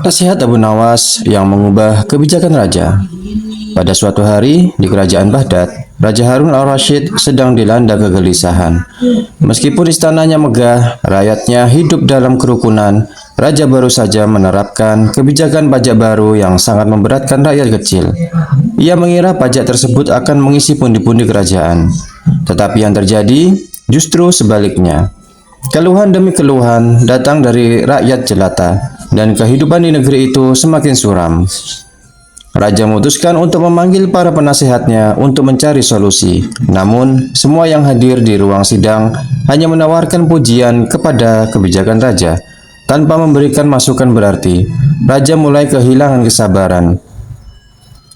Nasihat Abu Nawas yang mengubah kebijakan raja. Pada suatu hari di kerajaan Baghdad, Raja Harun al-Rashid sedang dilanda kegelisahan. Meskipun istananya megah, rakyatnya hidup dalam kerukunan. Raja baru saja menerapkan kebijakan pajak baru yang sangat memberatkan rakyat kecil. Ia mengira pajak tersebut akan mengisi pundi-pundi kerajaan. Tetapi yang terjadi justru sebaliknya. Keluhan demi keluhan datang dari rakyat jelata, dan kehidupan di negeri itu semakin suram. Raja memutuskan untuk memanggil para penasehatnya untuk mencari solusi. Namun, semua yang hadir di ruang sidang hanya menawarkan pujian kepada kebijakan raja, tanpa memberikan masukan berarti. Raja mulai kehilangan kesabaran.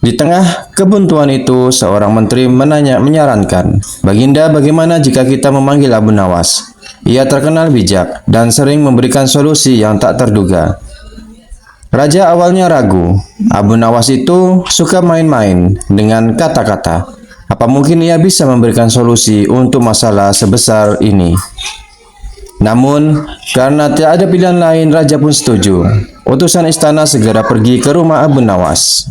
Di tengah kebuntuan itu, seorang menteri menyarankan, "Baginda, bagaimana jika kita memanggil Abu Nawas? Ia terkenal bijak dan sering memberikan solusi yang tak terduga." Raja awalnya ragu. Abu Nawas itu suka main-main dengan kata-kata. Apa mungkin ia bisa memberikan solusi untuk masalah sebesar ini? Namun, karena tidak ada pilihan lain, raja pun setuju. Utusan istana segera pergi ke rumah Abu Nawas.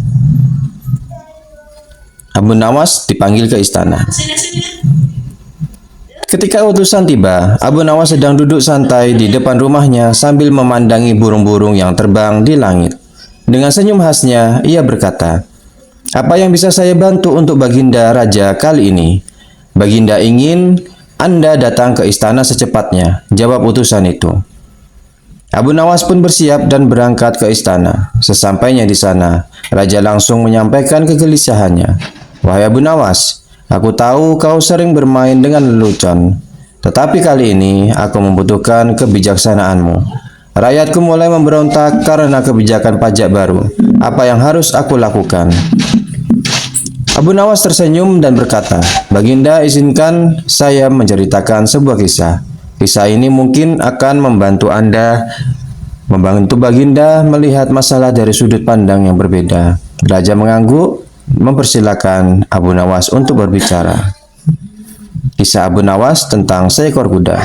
Abu Nawas dipanggil ke istana. Ketika utusan tiba, Abu Nawas sedang duduk santai di depan rumahnya sambil memandangi burung-burung yang terbang di langit. Dengan senyum khasnya, ia berkata, "Apa yang bisa saya bantu untuk Baginda Raja kali ini?" "Baginda ingin Anda datang ke istana secepatnya," jawab utusan itu. Abu Nawas pun bersiap dan berangkat ke istana. Sesampainya di sana, raja langsung menyampaikan kegelisahannya. "Wahai Abu Nawas, aku tahu kau sering bermain dengan lelucon, tetapi kali ini aku membutuhkan kebijaksanaanmu. Rakyatku mulai memberontak karena kebijakan pajak baru. Apa yang harus aku lakukan?" Abu Nawas tersenyum dan berkata, "Baginda, izinkan saya menceritakan sebuah kisah. Kisah ini mungkin akan membantu Baginda melihat masalah dari sudut pandang yang berbeda." Raja mengangguk, mempersilahkan Abu Nawas untuk berbicara. Kisah Abu Nawas tentang seekor kuda.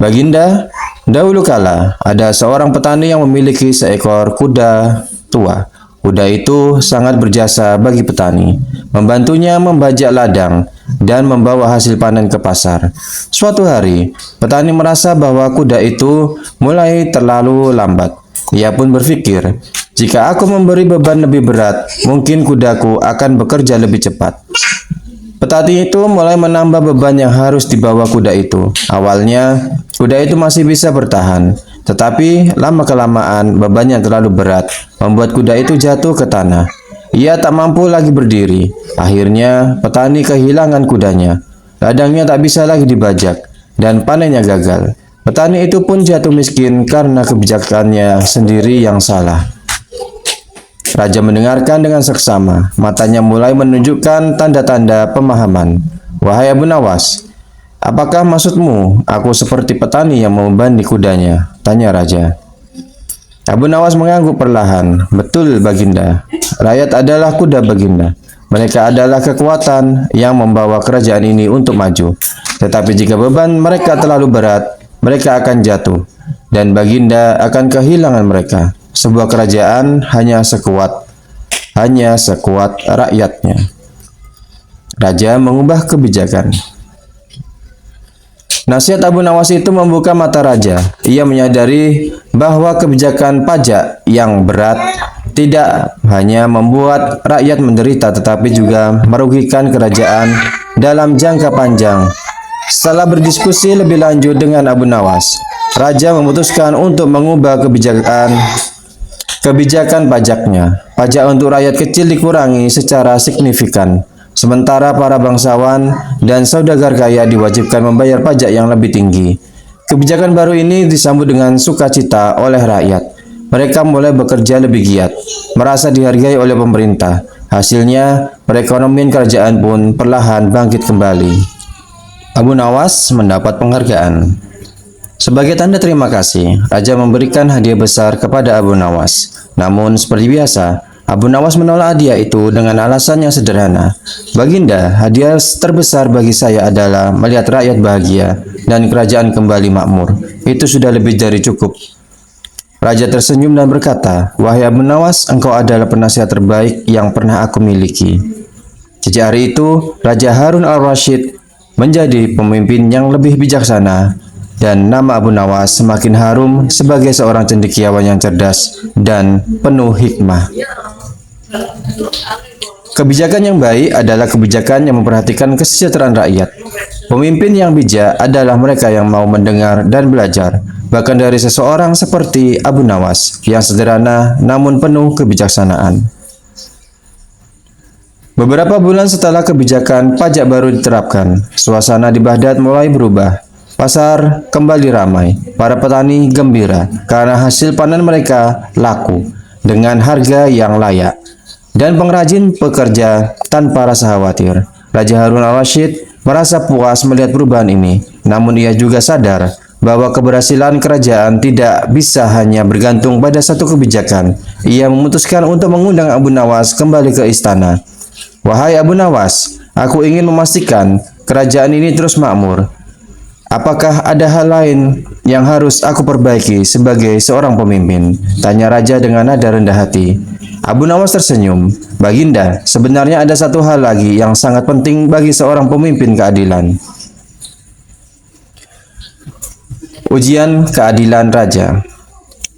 "Baginda, dahulu kala ada seorang petani yang memiliki seekor kuda tua. Kuda itu sangat berjasa bagi petani, membantunya membajak ladang dan membawa hasil panen ke pasar. Suatu hari, petani merasa bahwa kuda itu mulai terlalu lambat. Ia pun berpikir, jika aku memberi beban lebih berat, mungkin kudaku akan bekerja lebih cepat. Petani itu mulai menambah beban yang harus dibawa kuda itu. Awalnya, kuda itu masih bisa bertahan, tetapi lama-kelamaan bebannya terlalu berat, membuat kuda itu jatuh ke tanah. Ia tak mampu lagi berdiri. Akhirnya, petani kehilangan kudanya. Ladangnya tak bisa lagi dibajak, dan panennya gagal. Petani itu pun jatuh miskin karena kebijakannya sendiri yang salah. Raja mendengarkan dengan seksama. Matanya mulai menunjukkan tanda-tanda pemahaman. "Wahai Abu Nawas, apakah maksudmu aku seperti petani yang membebani kudanya?" tanya raja. Abu Nawas mengangguk perlahan. "Betul, Baginda. Rakyat adalah kuda Baginda. Mereka adalah kekuatan yang membawa kerajaan ini untuk maju. Tetapi jika beban mereka terlalu berat, mereka akan jatuh, dan Baginda akan kehilangan mereka. Sebuah kerajaan hanya sekuat rakyatnya." Raja mengubah kebijakan. Nasihat Abu Nawas itu membuka mata raja. Ia menyadari bahwa kebijakan pajak yang berat tidak hanya membuat rakyat menderita, tetapi juga merugikan kerajaan dalam jangka panjang. Setelah berdiskusi lebih lanjut dengan Abu Nawas, raja memutuskan untuk mengubah kebijakan pajaknya. Pajak untuk rakyat kecil dikurangi secara signifikan, sementara para bangsawan dan saudagar kaya diwajibkan membayar pajak yang lebih tinggi. Kebijakan baru ini disambut dengan sukacita oleh rakyat. Mereka mulai bekerja lebih giat, merasa dihargai oleh pemerintah. Hasilnya, perekonomian kerajaan pun perlahan bangkit kembali. Abu Nawas mendapat penghargaan. Sebagai tanda terima kasih, raja memberikan hadiah besar kepada Abu Nawas. Namun, seperti biasa, Abu Nawas menolak hadiah itu dengan alasan yang sederhana. "Baginda, hadiah terbesar bagi saya adalah melihat rakyat bahagia dan kerajaan kembali makmur. Itu sudah lebih dari cukup. Raja tersenyum dan berkata, "Wahai Abu Nawas, engkau adalah penasihat terbaik yang pernah aku miliki." Sejak hari itu, Raja Harun al-Rasyid menjadi pemimpin yang lebih bijaksana, dan nama Abu Nawas semakin harum sebagai seorang cendekiawan yang cerdas dan penuh hikmah. Kebijakan yang baik adalah kebijakan yang memperhatikan kesejahteraan rakyat. Pemimpin yang bijak adalah mereka yang mau mendengar dan belajar, bahkan dari seseorang seperti Abu Nawas yang sederhana namun penuh kebijaksanaan. Beberapa bulan setelah kebijakan pajak baru diterapkan, suasana di Baghdad mulai berubah. Pasar kembali ramai. Para petani gembira karena hasil panen mereka laku dengan harga yang layak. Dan pengrajin bekerja tanpa rasa khawatir. Raja Harun al-Rasyid merasa puas melihat perubahan ini, namun ia juga sadar bahwa keberhasilan kerajaan tidak bisa hanya bergantung pada satu kebijakan. Ia memutuskan untuk mengundang Abu Nawas kembali ke istana. "Wahai Abu Nawas, aku ingin memastikan kerajaan ini terus makmur. Apakah ada hal lain yang harus aku perbaiki sebagai seorang pemimpin?" tanya raja dengan nada rendah hati. Abu Nawas tersenyum. "Baginda, sebenarnya ada satu hal lagi yang sangat penting bagi seorang pemimpin keadilan." Ujian keadilan raja.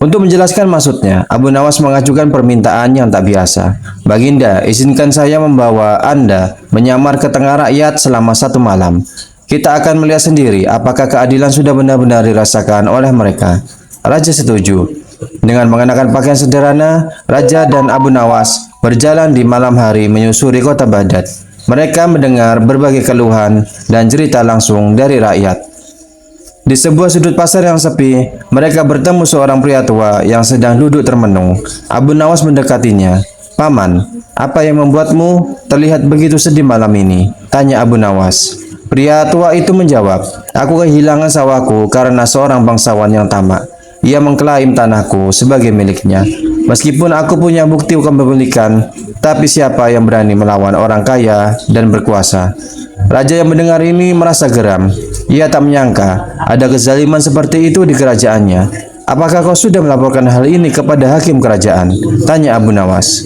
Untuk menjelaskan maksudnya, Abu Nawas mengajukan permintaan yang tak biasa. "Baginda, izinkan saya membawa Anda menyamar ke tengah rakyat selama 1 malam. Kita akan melihat sendiri apakah keadilan sudah benar-benar dirasakan oleh mereka." Raja setuju. Dengan mengenakan pakaian sederhana, Raja dan Abu Nawas berjalan di malam hari menyusuri kota Baghdad. Mereka mendengar berbagai keluhan dan cerita langsung dari rakyat. Di sebuah sudut pasar yang sepi, mereka bertemu seorang pria tua yang sedang duduk termenung. Abu Nawas mendekatinya. "Paman, apa yang membuatmu terlihat begitu sedih malam ini?" tanya Abu Nawas. Pria tua itu menjawab, "Aku kehilangan sawahku karena seorang bangsawan yang tamak. Ia mengklaim tanahku sebagai miliknya. Meskipun aku punya bukti kepemilikan, tapi siapa yang berani melawan orang kaya dan berkuasa?" Raja yang mendengar ini merasa geram. Ia tak menyangka ada kezaliman seperti itu di kerajaannya. "Apakah kau sudah melaporkan hal ini kepada hakim kerajaan?" tanya Abu Nawas.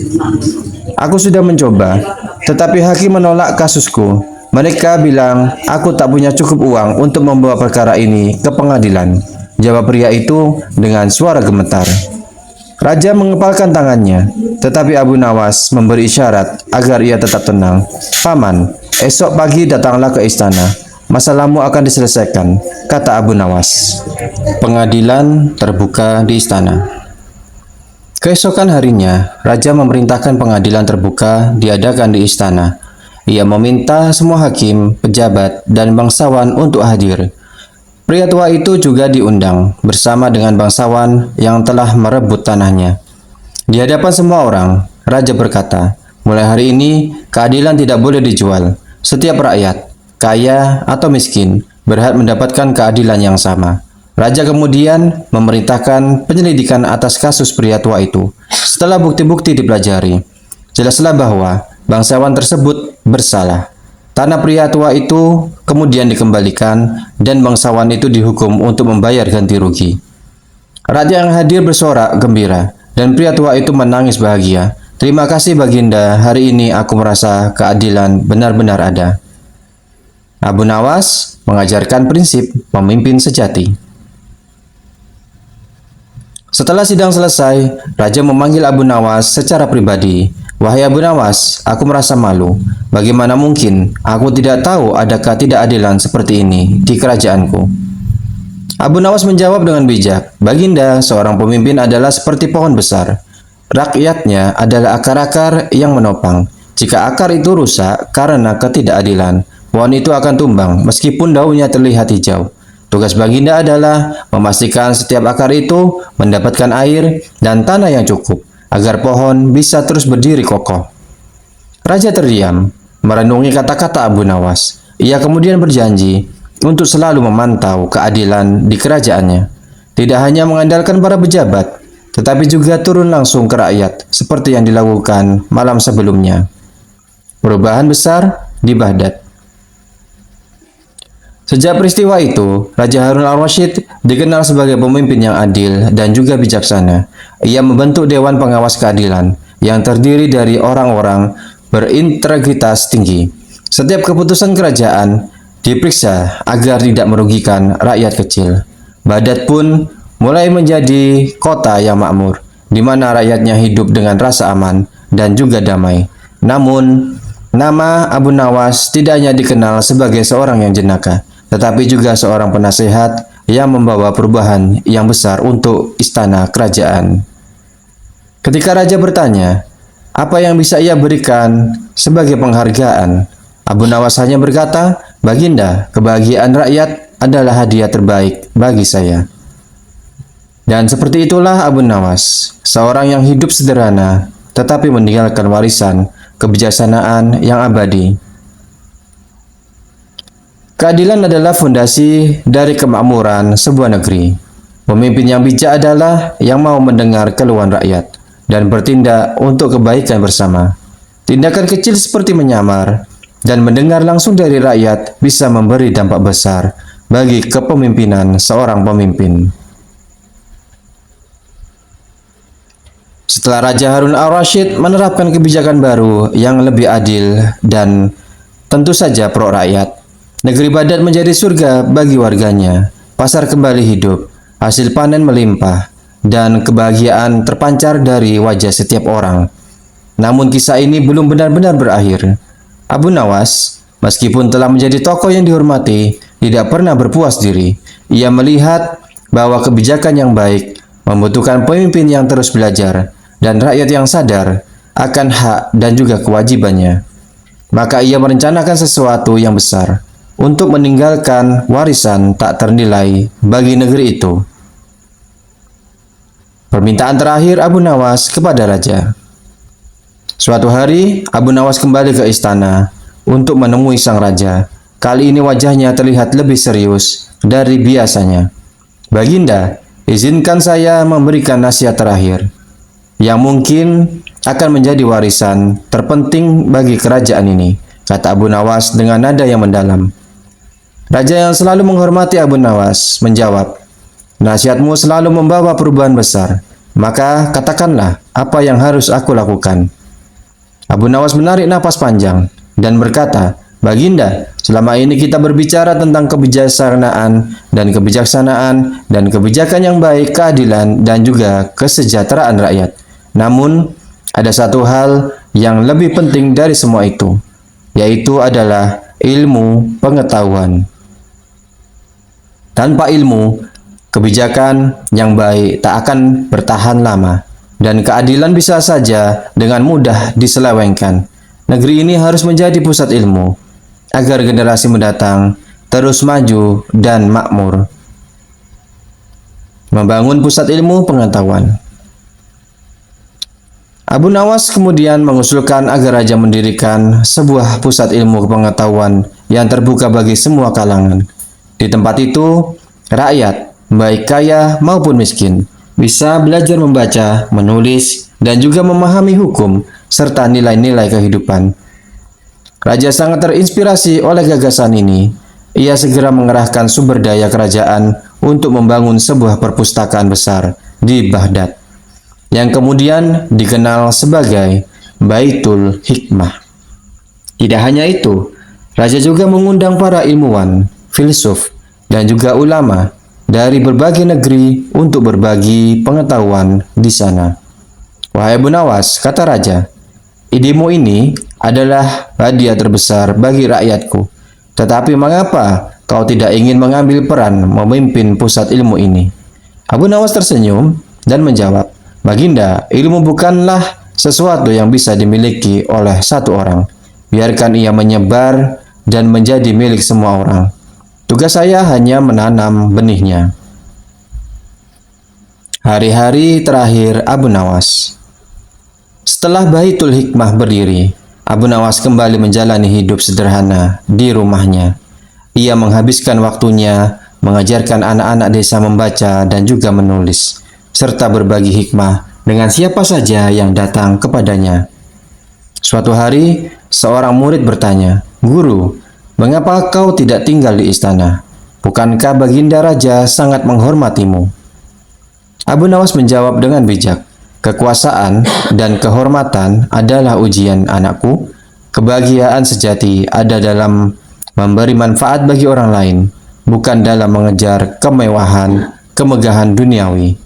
"Aku sudah mencoba, tetapi hakim menolak kasusku. Mereka bilang aku tak punya cukup uang untuk membawa perkara ini ke pengadilan," jawab pria itu dengan suara gemetar. Raja mengepalkan tangannya, tetapi Abu Nawas memberi isyarat agar ia tetap tenang. "Paman, esok pagi datanglah ke istana. Masalahmu akan diselesaikan," kata Abu Nawas. Pengadilan terbuka di istana. Keesokan harinya, Raja memerintahkan pengadilan terbuka diadakan di istana. Ia meminta semua hakim, pejabat, dan bangsawan untuk hadir. Pria tua itu juga diundang bersama dengan bangsawan yang telah merebut tanahnya. Di hadapan semua orang, Raja berkata, "Mulai hari ini, keadilan tidak boleh dijual. Setiap rakyat, kaya atau miskin, berhak mendapatkan keadilan yang sama." Raja kemudian memerintahkan penyelidikan atas kasus pria tua itu. Setelah bukti-bukti dipelajari, jelaslah bahwa bangsawan tersebut bersalah. Tanah pria tua itu kemudian dikembalikan dan bangsawan itu dihukum untuk membayar ganti rugi. Raja yang hadir bersorak gembira dan pria tua itu menangis bahagia. "Terima kasih Baginda, hari ini aku merasa keadilan benar-benar ada." Abu Nawas mengajarkan prinsip pemimpin sejati. Setelah sidang selesai, Raja memanggil Abu Nawas secara pribadi. "Wahai Abu Nawas, aku merasa malu. Bagaimana mungkin aku tidak tahu ada ketidakadilan seperti ini di kerajaanku?" Abu Nawas menjawab dengan bijak, "Baginda, seorang pemimpin adalah seperti pohon besar. Rakyatnya adalah akar-akar yang menopang. Jika akar itu rusak karena ketidakadilan, pohon itu akan tumbang meskipun daunnya terlihat hijau. Tugas Baginda adalah memastikan setiap akar itu mendapatkan air dan tanah yang cukup, agar pohon bisa terus berdiri kokoh." Raja terdiam, merenungi kata-kata Abu Nawas. Ia kemudian berjanji untuk selalu memantau keadilan di kerajaannya. Tidak hanya mengandalkan para pejabat, tetapi juga turun langsung ke rakyat, seperti yang dilakukan malam sebelumnya. Perubahan besar di Baghdad. Sejak peristiwa itu, Raja Harun al-Rasyid dikenal sebagai pemimpin yang adil dan juga bijaksana. Ia membentuk Dewan Pengawas Keadilan yang terdiri dari orang-orang berintegritas tinggi. Setiap keputusan kerajaan diperiksa agar tidak merugikan rakyat kecil. Baghdad pun mulai menjadi kota yang makmur, di mana rakyatnya hidup dengan rasa aman dan juga damai. Namun, nama Abu Nawas tidak hanya dikenal sebagai seorang yang jenaka, tetapi juga seorang penasehat yang membawa perubahan yang besar untuk istana kerajaan. Ketika raja bertanya, apa yang bisa ia berikan sebagai penghargaan? Abu Nawas hanya berkata, "Baginda, kebahagiaan rakyat adalah hadiah terbaik bagi saya." Dan seperti itulah Abu Nawas, seorang yang hidup sederhana, tetapi meninggalkan warisan kebijaksanaan yang abadi. Keadilan adalah fondasi dari kemakmuran sebuah negeri. Pemimpin yang bijak adalah yang mau mendengar keluhan rakyat dan bertindak untuk kebaikan bersama. Tindakan kecil seperti menyamar dan mendengar langsung dari rakyat bisa memberi dampak besar bagi kepemimpinan seorang pemimpin. Setelah Raja Harun al-Rasyid menerapkan kebijakan baru yang lebih adil dan tentu saja pro rakyat, negeri Baghdad menjadi surga bagi warganya. Pasar kembali hidup, hasil panen melimpah, dan kebahagiaan terpancar dari wajah setiap orang. Namun kisah ini belum benar-benar berakhir. Abu Nawas, meskipun telah menjadi tokoh yang dihormati, tidak pernah berpuas diri. Ia melihat bahwa kebijakan yang baik membutuhkan pemimpin yang terus belajar dan rakyat yang sadar akan hak dan juga kewajibannya. Maka ia merencanakan sesuatu yang besar untuk meninggalkan warisan tak ternilai bagi negeri itu. Permintaan terakhir Abu Nawas kepada raja. Suatu hari, Abu Nawas kembali ke istana untuk menemui sang raja. Kali ini wajahnya terlihat lebih serius dari biasanya. "Baginda, izinkan saya memberikan nasihat terakhir yang mungkin akan menjadi warisan terpenting bagi kerajaan ini," kata Abu Nawas dengan nada yang mendalam. Raja yang selalu menghormati Abu Nawas menjawab, "Nasihatmu selalu membawa perubahan besar, maka katakanlah apa yang harus aku lakukan." Abu Nawas menarik napas panjang dan berkata, "Baginda, selama ini kita berbicara tentang kebijaksanaan dan kebijakan yang baik, keadilan dan juga kesejahteraan rakyat. Namun, ada satu hal yang lebih penting dari semua itu, yaitu adalah ilmu pengetahuan. Tanpa ilmu, kebijakan yang baik tak akan bertahan lama, dan keadilan bisa saja dengan mudah diselewengkan. Negeri ini harus menjadi pusat ilmu, agar generasi mendatang terus maju dan makmur." Membangun pusat ilmu pengetahuan. Abu Nawas kemudian mengusulkan agar raja mendirikan sebuah pusat ilmu pengetahuan yang terbuka bagi semua kalangan. Di tempat itu, rakyat, baik kaya maupun miskin, bisa belajar membaca, menulis, dan juga memahami hukum serta nilai-nilai kehidupan. Raja sangat terinspirasi oleh gagasan ini. Ia segera mengerahkan sumber daya kerajaan untuk membangun sebuah perpustakaan besar di Baghdad, yang kemudian dikenal sebagai Baitul Hikmah. Tidak hanya itu, raja juga mengundang para ilmuwan, filsuf, dan juga ulama dari berbagai negeri untuk berbagi pengetahuan di sana. "Wahai Abu Nawas," kata raja, "idemu ini adalah hadiah terbesar bagi rakyatku. Tetapi mengapa kau tidak ingin mengambil peran memimpin pusat ilmu ini?" Abu Nawas tersenyum dan menjawab, "Baginda, ilmu bukanlah sesuatu yang bisa dimiliki oleh satu orang. Biarkan ia menyebar dan menjadi milik semua orang. Tugas saya hanya menanam benihnya." Hari-hari terakhir Abu Nawas. Setelah Baitul Hikmah berdiri, Abu Nawas kembali menjalani hidup sederhana di rumahnya. Ia menghabiskan waktunya mengajarkan anak-anak desa membaca dan juga menulis, serta berbagi hikmah dengan siapa saja yang datang kepadanya. Suatu hari, seorang murid bertanya, "Guru, Mengapa kau tidak tinggal di istana? Bukankah Baginda Raja sangat menghormatimu?" Abu Nawas menjawab dengan bijak, "Kekuasaan dan kehormatan adalah ujian, anakku. Kebahagiaan sejati ada dalam memberi manfaat bagi orang lain, bukan dalam mengejar kemewahan, kemegahan duniawi."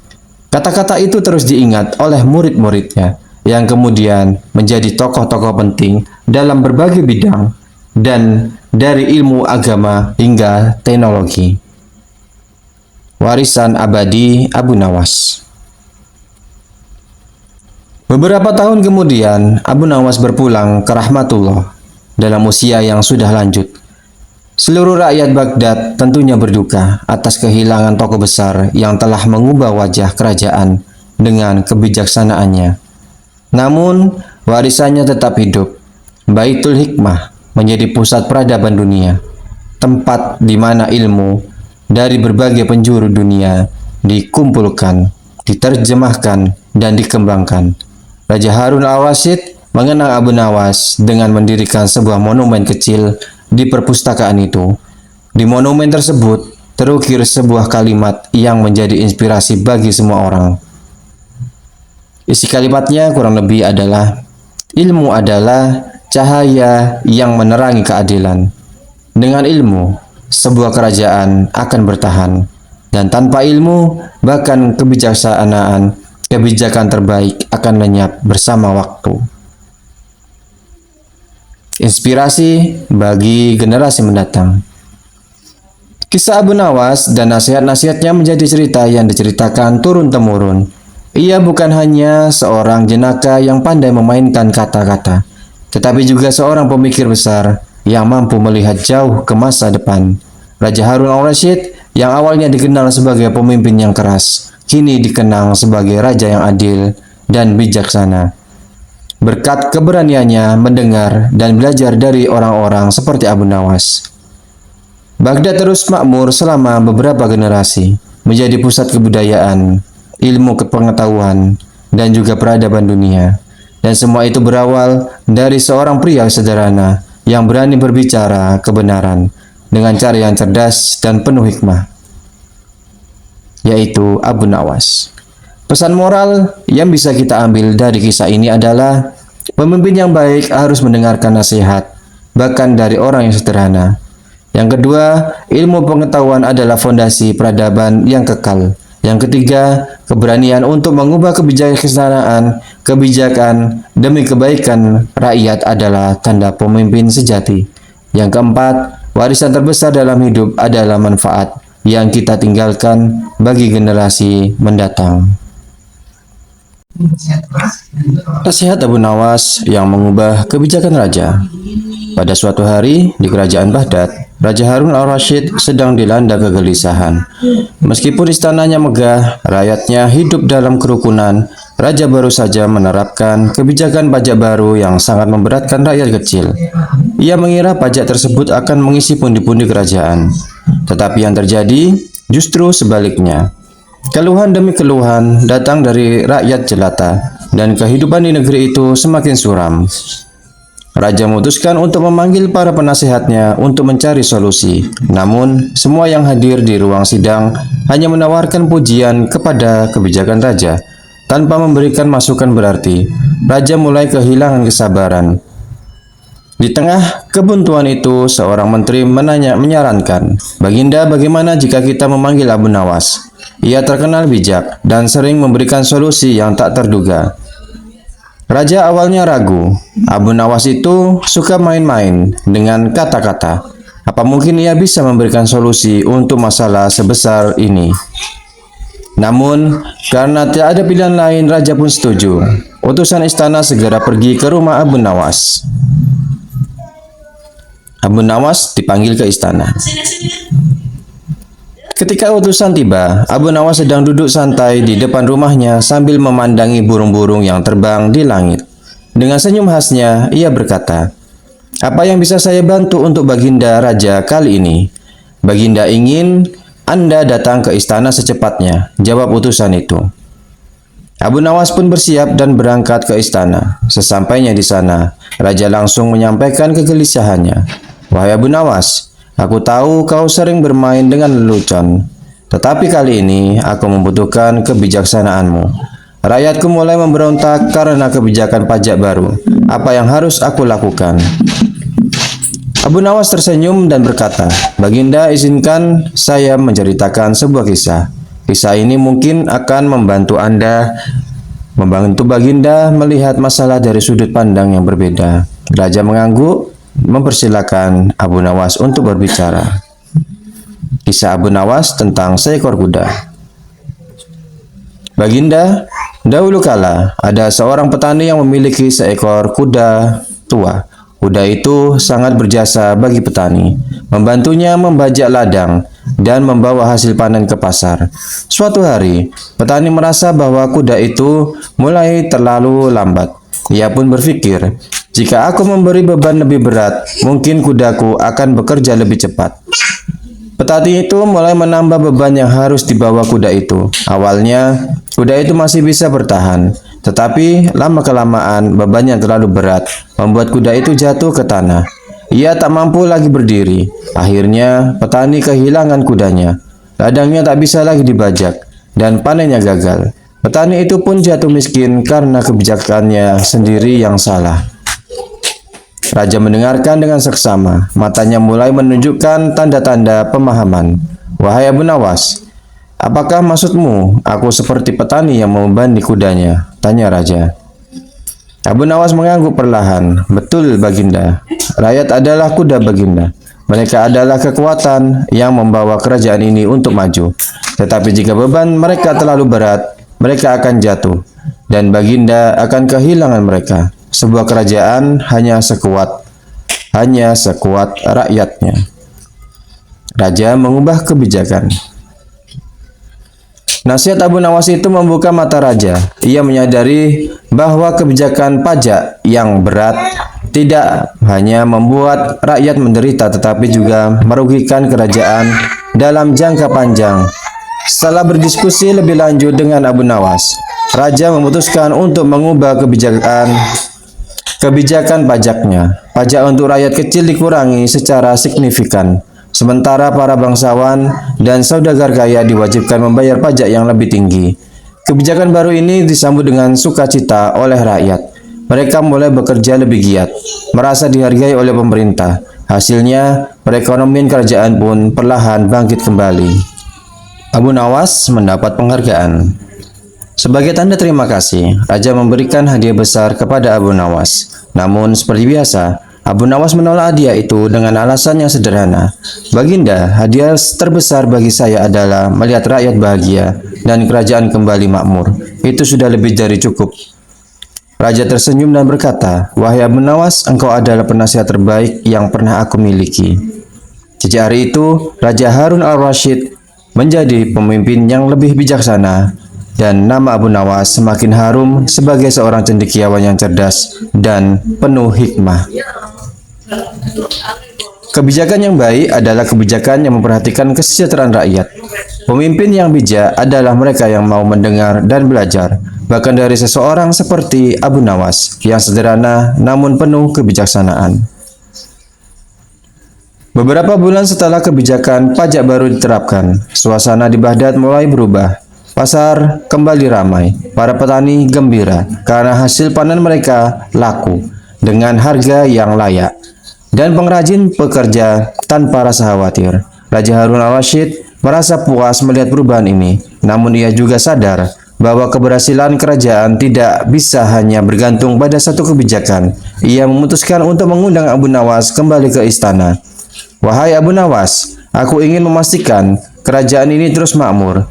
Kata-kata itu terus diingat oleh murid-muridnya, yang kemudian menjadi tokoh-tokoh penting dalam berbagai bidang, dan dari ilmu agama hingga teknologi. Warisan abadi Abu Nawas. Beberapa tahun kemudian, Abu Nawas berpulang ke rahmatullah dalam usia yang sudah lanjut. Seluruh rakyat Baghdad tentunya berduka atas kehilangan tokoh besar yang telah mengubah wajah kerajaan dengan kebijaksanaannya. Namun, warisannya tetap hidup. Baitul Hikmah menjadi pusat peradaban dunia, tempat di mana ilmu dari berbagai penjuru dunia dikumpulkan, diterjemahkan, dan dikembangkan. Raja Harun al-Rasyid mengenang Abu Nawas dengan mendirikan sebuah monumen kecil di perpustakaan itu. Di monumen tersebut terukir sebuah kalimat yang menjadi inspirasi bagi semua orang. Isi kalimatnya kurang lebih adalah, "Ilmu adalah cahaya yang menerangi keadilan. Dengan ilmu, sebuah kerajaan akan bertahan, dan tanpa ilmu, bahkan kebijakan terbaik akan lenyap bersama waktu." Inspirasi bagi generasi mendatang. Kisah Abu Nawas dan nasihat-nasihatnya menjadi cerita yang diceritakan turun-temurun. Ia bukan hanya seorang jenaka yang pandai memainkan kata-kata, tetapi juga seorang pemikir besar yang mampu melihat jauh ke masa depan. Raja Harun al-Rasyid yang awalnya dikenal sebagai pemimpin yang keras, kini dikenang sebagai raja yang adil dan bijaksana. Berkat keberaniannya mendengar dan belajar dari orang-orang seperti Abu Nawas, Baghdad terus makmur selama beberapa generasi, menjadi pusat kebudayaan, ilmu kepengetahuan, dan juga peradaban dunia. Dan semua itu berawal dari seorang pria sederhana yang berani berbicara kebenaran dengan cara yang cerdas dan penuh hikmah, yaitu Abu Nawas. Pesan moral yang bisa kita ambil dari kisah ini adalah, pemimpin yang baik harus mendengarkan nasihat, bahkan dari orang yang sederhana. Yang kedua, ilmu pengetahuan adalah fondasi peradaban yang kekal. Yang ketiga, keberanian untuk mengubah kebijakan demi kebaikan rakyat adalah tanda pemimpin sejati. Yang keempat, warisan terbesar dalam hidup adalah manfaat yang kita tinggalkan bagi generasi mendatang. Nasihat Abu Nawas yang mengubah kebijakan raja. Pada suatu hari di kerajaan Baghdad, Raja Harun al-Rasyid sedang dilanda kegelisahan. Meskipun istananya megah, rakyatnya hidup dalam kerukunan. Raja baru saja menerapkan kebijakan pajak baru yang sangat memberatkan rakyat kecil. Ia mengira pajak tersebut akan mengisi pundi-pundi kerajaan. Tetapi yang terjadi justru sebaliknya. Keluhan demi keluhan datang dari rakyat jelata, dan kehidupan di negeri itu semakin suram. Raja memutuskan untuk memanggil para penasehatnya untuk mencari solusi. Namun, semua yang hadir di ruang sidang hanya menawarkan pujian kepada kebijakan raja, tanpa memberikan masukan berarti. Raja mulai kehilangan kesabaran. Di tengah kebuntuan itu, seorang menteri menyarankan, "Baginda, bagaimana jika kita memanggil Abu Nawas? Ia terkenal bijak dan sering memberikan solusi yang tak terduga." Raja awalnya ragu. Abu Nawas itu suka main-main dengan kata-kata. Apa mungkin ia bisa memberikan solusi untuk masalah sebesar ini? Namun, karena tidak ada pilihan lain, raja pun setuju. Utusan istana segera pergi ke rumah Abu Nawas. Abu Nawas dipanggil ke istana. Ketika utusan tiba, Abu Nawas sedang duduk santai di depan rumahnya sambil memandangi burung-burung yang terbang di langit. Dengan senyum khasnya, ia berkata, "Apa yang bisa saya bantu untuk Baginda Raja kali ini?" "Baginda ingin Anda datang ke istana secepatnya," jawab utusan itu. Abu Nawas pun bersiap dan berangkat ke istana. Sesampainya di sana, raja langsung menyampaikan kegelisahannya. Wahai Abu Nawas, aku tahu kau sering bermain dengan lelucon, tetapi kali ini aku membutuhkan kebijaksanaanmu. Rakyatku mulai memberontak karena kebijakan pajak baru. Apa yang harus aku lakukan? Abu Nawas tersenyum dan berkata, Baginda, izinkan saya menceritakan sebuah kisah. Kisah ini mungkin akan membantu Baginda melihat masalah dari sudut pandang yang berbeda. Raja mengangguk, mempersilahkan Abu Nawas untuk berbicara. Kisah Abu Nawas tentang seekor kuda. Baginda, dahulu kala ada seorang petani yang memiliki seekor kuda tua. Kuda itu sangat berjasa bagi petani, membantunya membajak ladang dan membawa hasil panen ke pasar. Suatu hari, petani merasa bahwa kuda itu mulai terlalu lambat. Ia pun berpikir, jika aku memberi beban lebih berat, mungkin kudaku akan bekerja lebih cepat. Petani itu mulai menambah beban yang harus dibawa kuda itu. Awalnya, kuda itu masih bisa bertahan, tetapi lama-kelamaan beban yang terlalu berat membuat kuda itu jatuh ke tanah. Ia tak mampu lagi berdiri. Akhirnya, petani kehilangan kudanya. Ladangnya tak bisa lagi dibajak, dan panennya gagal. Petani itu pun jatuh miskin karena kebijakannya sendiri yang salah. Raja mendengarkan dengan seksama. Matanya mulai menunjukkan tanda-tanda pemahaman. Wahai Abu Nawas, apakah maksudmu aku seperti petani yang membebani kudanya? Tanya Raja. Abu Nawas mengangguk perlahan. Betul, Baginda. Rakyat adalah kuda Baginda. Mereka adalah kekuatan yang membawa kerajaan ini untuk maju. Tetapi jika beban mereka terlalu berat, mereka akan jatuh. Dan Baginda akan kehilangan mereka. Sebuah kerajaan hanya sekuat rakyatnya. Raja mengubah kebijakan. Nasihat Abu Nawas itu membuka mata raja. Ia menyadari bahwa kebijakan pajak yang berat tidak hanya membuat rakyat menderita, tetapi juga merugikan kerajaan dalam jangka panjang. Setelah berdiskusi lebih lanjut dengan Abu Nawas, raja memutuskan untuk mengubah kebijakan pajaknya. Pajak untuk rakyat kecil dikurangi secara signifikan, sementara para bangsawan dan saudagar kaya diwajibkan membayar pajak yang lebih tinggi. Kebijakan baru ini disambut dengan sukacita oleh rakyat. Mereka mulai bekerja lebih giat, merasa dihargai oleh pemerintah. Hasilnya, perekonomian kerajaan pun perlahan bangkit kembali. Abu Nawas mendapat penghargaan. Sebagai tanda terima kasih, Raja memberikan hadiah besar kepada Abu Nawas. Namun seperti biasa, Abu Nawas menolak hadiah itu dengan alasan yang sederhana. Baginda, hadiah terbesar bagi saya adalah melihat rakyat bahagia dan kerajaan kembali makmur. Itu sudah lebih dari cukup. Raja tersenyum dan berkata, Wahai Abu Nawas, engkau adalah penasihat terbaik yang pernah aku miliki. Sejak hari itu, Raja Harun al-Rashid menjadi pemimpin yang lebih bijaksana, dan nama Abu Nawas semakin harum sebagai seorang cendekiawan yang cerdas dan penuh hikmah. Kebijakan yang baik adalah kebijakan yang memperhatikan kesejahteraan rakyat. Pemimpin yang bijak adalah mereka yang mau mendengar dan belajar, bahkan dari seseorang seperti Abu Nawas yang sederhana namun penuh kebijaksanaan. Beberapa bulan setelah kebijakan pajak baru diterapkan, suasana di Baghdad mulai berubah. Pasar kembali ramai. Para petani gembira karena hasil panen mereka laku dengan harga yang layak. Dan pengrajin bekerja tanpa rasa khawatir. Raja Harun al-Rashid merasa puas melihat perubahan ini. Namun ia juga sadar bahwa keberhasilan kerajaan tidak bisa hanya bergantung pada satu kebijakan. Ia memutuskan untuk mengundang Abu Nawas kembali ke istana. Wahai Abu Nawas, aku ingin memastikan kerajaan ini terus makmur.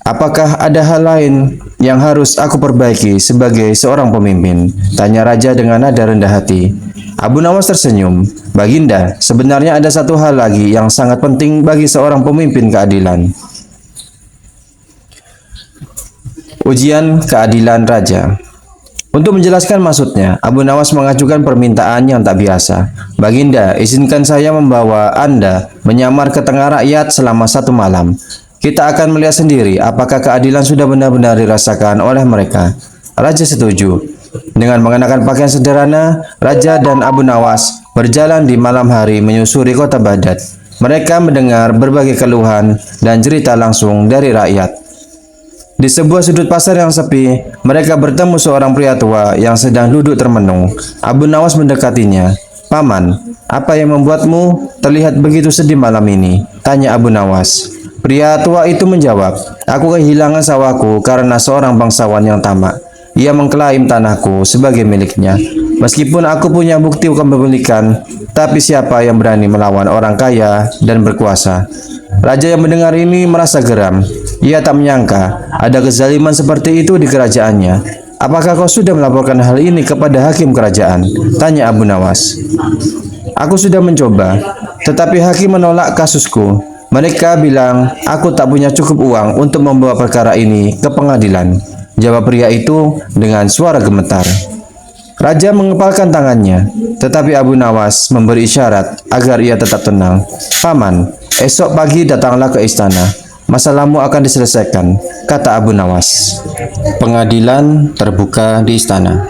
Apakah ada hal lain yang harus aku perbaiki sebagai seorang pemimpin? Tanya raja dengan nada rendah hati. Abu Nawas tersenyum. Baginda, sebenarnya ada satu hal lagi yang sangat penting bagi seorang pemimpin keadilan. Ujian keadilan raja. Untuk menjelaskan maksudnya, Abu Nawas mengajukan permintaan yang tak biasa. Baginda, izinkan saya membawa Anda menyamar ke tengah rakyat selama 1 malam. Kita akan melihat sendiri apakah keadilan sudah benar-benar dirasakan oleh mereka. Raja setuju. Dengan mengenakan pakaian sederhana, Raja dan Abu Nawas berjalan di malam hari menyusuri kota Baghdad. Mereka mendengar berbagai keluhan dan cerita langsung dari rakyat. Di sebuah sudut pasar yang sepi, mereka bertemu seorang pria tua yang sedang duduk termenung. Abu Nawas mendekatinya. "Paman, apa yang membuatmu terlihat begitu sedih malam ini?" tanya Abu Nawas. Pria tua itu menjawab, "Aku kehilangan sawahku karena seorang bangsawan yang tamak. Ia mengklaim tanahku sebagai miliknya. Meskipun aku punya bukti kepemilikan, tapi siapa yang berani melawan orang kaya dan berkuasa?" Raja yang mendengar ini merasa geram. Ia tak menyangka ada kezaliman seperti itu di kerajaannya. "Apakah kau sudah melaporkan hal ini kepada hakim kerajaan?" tanya Abu Nawas. "Aku sudah mencoba, tetapi hakim menolak kasusku. Mereka bilang aku tak punya cukup uang untuk membawa perkara ini ke pengadilan," jawab pria itu dengan suara gemetar. Raja mengepalkan tangannya, tetapi Abu Nawas memberi isyarat agar ia tetap tenang. "Paman, esok pagi datanglah ke istana. Masalahmu akan diselesaikan," kata Abu Nawas. Pengadilan terbuka di istana.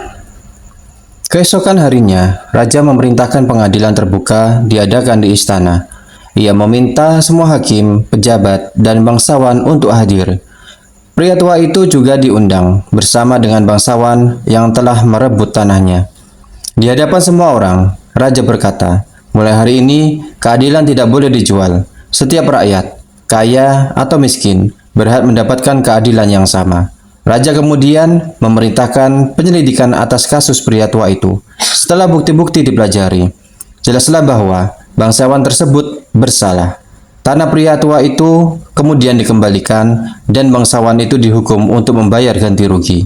Keesokan harinya, Raja memerintahkan pengadilan terbuka diadakan di istana. Ia meminta semua hakim, pejabat, dan bangsawan untuk hadir. Pria tua itu juga diundang bersama dengan bangsawan yang telah merebut tanahnya. Di hadapan semua orang, Raja berkata, "Mulai hari ini, keadilan tidak boleh dijual. Setiap rakyat, kaya atau miskin, berhak mendapatkan keadilan yang sama." Raja kemudian memerintahkan penyelidikan atas kasus pria tua itu. Setelah bukti-bukti dipelajari, jelaslah bahwa bangsawan tersebut bersalah. Tanah pria tua itu kemudian dikembalikan dan bangsawan itu dihukum untuk membayar ganti rugi.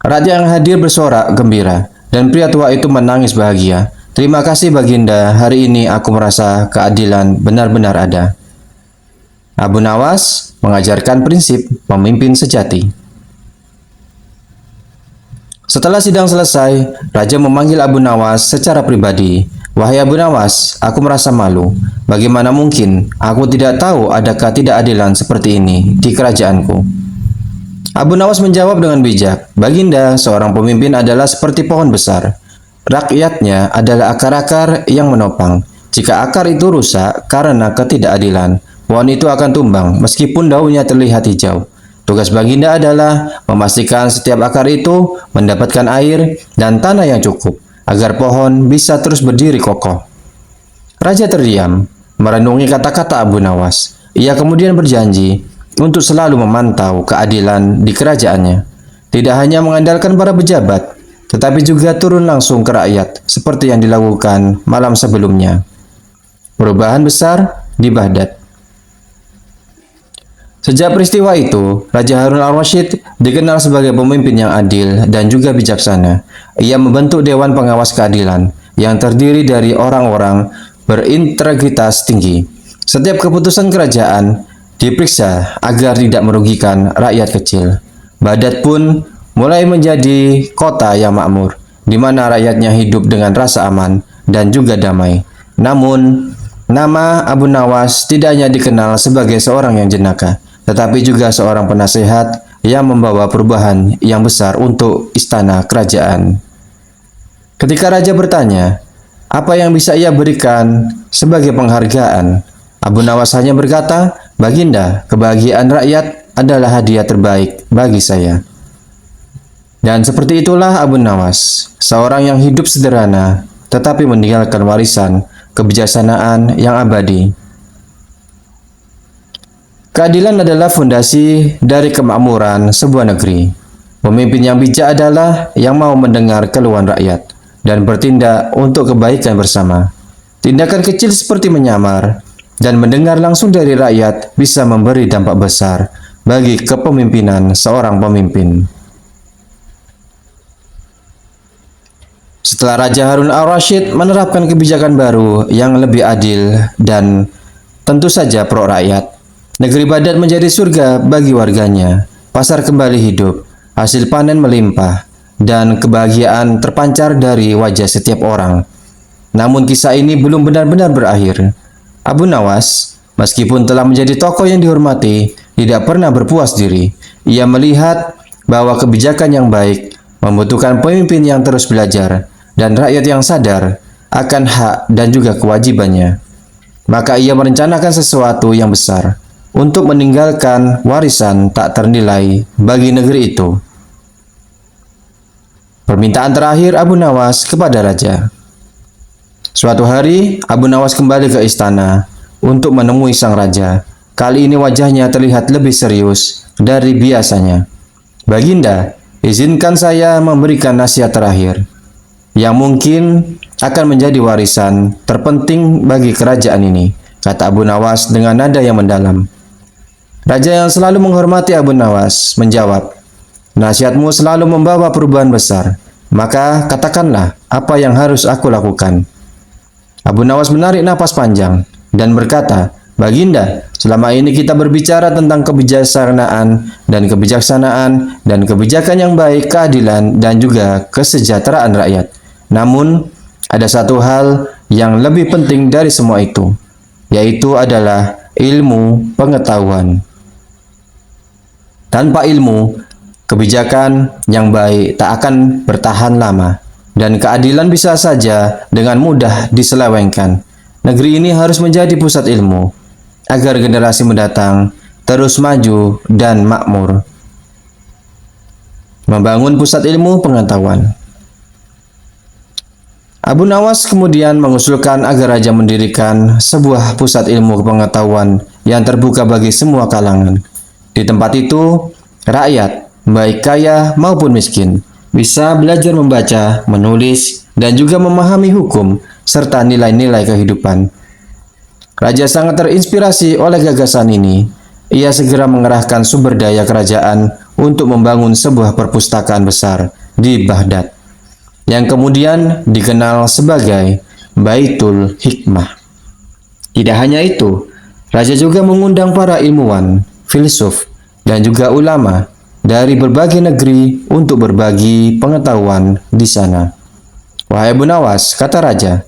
Raja yang hadir bersorak gembira dan pria tua itu menangis bahagia. "Terima kasih Baginda, hari ini aku merasa keadilan benar-benar ada." Abu Nawas mengajarkan prinsip pemimpin sejati. Setelah sidang selesai, Raja memanggil Abu Nawas secara pribadi. "Wahai Abu Nawas, aku merasa malu. Bagaimana mungkin aku tidak tahu ada ketidakadilan seperti ini di kerajaanku?" Abu Nawas menjawab dengan bijak, "Baginda, seorang pemimpin adalah seperti pohon besar. Rakyatnya adalah akar-akar yang menopang. Jika akar itu rusak karena ketidakadilan, pohon itu akan tumbang meskipun daunnya terlihat hijau. Tugas Baginda adalah memastikan setiap akar itu mendapatkan air dan tanah yang cukup, agar pohon bisa terus berdiri kokoh." Raja terdiam, merenungi kata-kata Abu Nawas. Ia kemudian berjanji untuk selalu memantau keadilan di kerajaannya. Tidak hanya mengandalkan para pejabat, tetapi juga turun langsung ke rakyat, seperti yang dilakukan malam sebelumnya. Perubahan besar di Baghdad. Sejak peristiwa itu, Raja Harun al-Rashid dikenal sebagai pemimpin yang adil dan juga bijaksana. Ia membentuk Dewan Pengawas Keadilan yang terdiri dari orang-orang berintegritas tinggi. Setiap keputusan kerajaan diperiksa agar tidak merugikan rakyat kecil. Baghdad pun mulai menjadi kota yang makmur, di mana rakyatnya hidup dengan rasa aman dan juga damai. Namun, nama Abu Nawas tidak hanya dikenal sebagai seorang yang jenaka, tetapi juga seorang penasehat yang membawa perubahan yang besar untuk istana kerajaan. Ketika raja bertanya, apa yang bisa ia berikan sebagai penghargaan, Abu Nawas hanya berkata, "Baginda, kebahagiaan rakyat adalah hadiah terbaik bagi saya." Dan seperti itulah Abu Nawas, seorang yang hidup sederhana, tetapi meninggalkan warisan kebijaksanaan yang abadi. Keadilan adalah fondasi dari kemakmuran sebuah negeri. Pemimpin yang bijak adalah yang mau mendengar keluhan rakyat dan bertindak untuk kebaikan bersama. Tindakan kecil seperti menyamar dan mendengar langsung dari rakyat bisa memberi dampak besar bagi kepemimpinan seorang pemimpin. Setelah Raja Harun al-Rashid menerapkan kebijakan baru yang lebih adil dan tentu saja pro rakyat, negeri Baghdad menjadi surga bagi warganya. Pasar kembali hidup, hasil panen melimpah, dan kebahagiaan terpancar dari wajah setiap orang. Namun kisah ini belum benar-benar berakhir. Abu Nawas, meskipun telah menjadi tokoh yang dihormati, tidak pernah berpuas diri. Ia melihat bahwa kebijakan yang baik membutuhkan pemimpin yang terus belajar dan rakyat yang sadar akan hak dan juga kewajibannya. Maka ia merencanakan sesuatu yang besar untuk meninggalkan warisan tak ternilai bagi negeri itu. Permintaan terakhir Abu Nawas kepada raja. Suatu hari, Abu Nawas kembali ke istana untuk menemui sang raja. Kali ini wajahnya terlihat lebih serius dari biasanya. Baginda, izinkan saya memberikan nasihat terakhir yang mungkin akan menjadi warisan terpenting bagi kerajaan ini, kata Abu Nawas dengan nada yang mendalam. Raja yang selalu menghormati Abu Nawas menjawab, nasihatmu selalu membawa perubahan besar, maka katakanlah apa yang harus aku lakukan. Abu Nawas menarik napas panjang dan berkata, Baginda, selama ini kita berbicara tentang kebijaksanaan dan kebijakan yang baik, keadilan dan juga kesejahteraan rakyat. Namun, ada satu hal yang lebih penting dari semua itu, yaitu adalah ilmu pengetahuan. Tanpa ilmu, kebijakan yang baik tak akan bertahan lama, dan keadilan bisa saja dengan mudah diselewengkan. Negeri ini harus menjadi pusat ilmu, agar generasi mendatang terus maju dan makmur. Membangun pusat ilmu pengetahuan. Abu Nawas kemudian mengusulkan agar raja mendirikan sebuah pusat ilmu pengetahuan yang terbuka bagi semua kalangan. Di tempat itu, rakyat, baik kaya maupun miskin, bisa belajar membaca, menulis, dan juga memahami hukum serta nilai-nilai kehidupan. Raja sangat terinspirasi oleh gagasan ini. Ia segera mengerahkan sumber daya kerajaan untuk membangun sebuah perpustakaan besar di Baghdad, yang kemudian dikenal sebagai Baitul Hikmah. Tidak hanya itu, raja juga mengundang para ilmuwan, filsuf, dan juga ulama dari berbagai negeri untuk berbagi pengetahuan di sana. Wahai Abu Nawas, kata raja,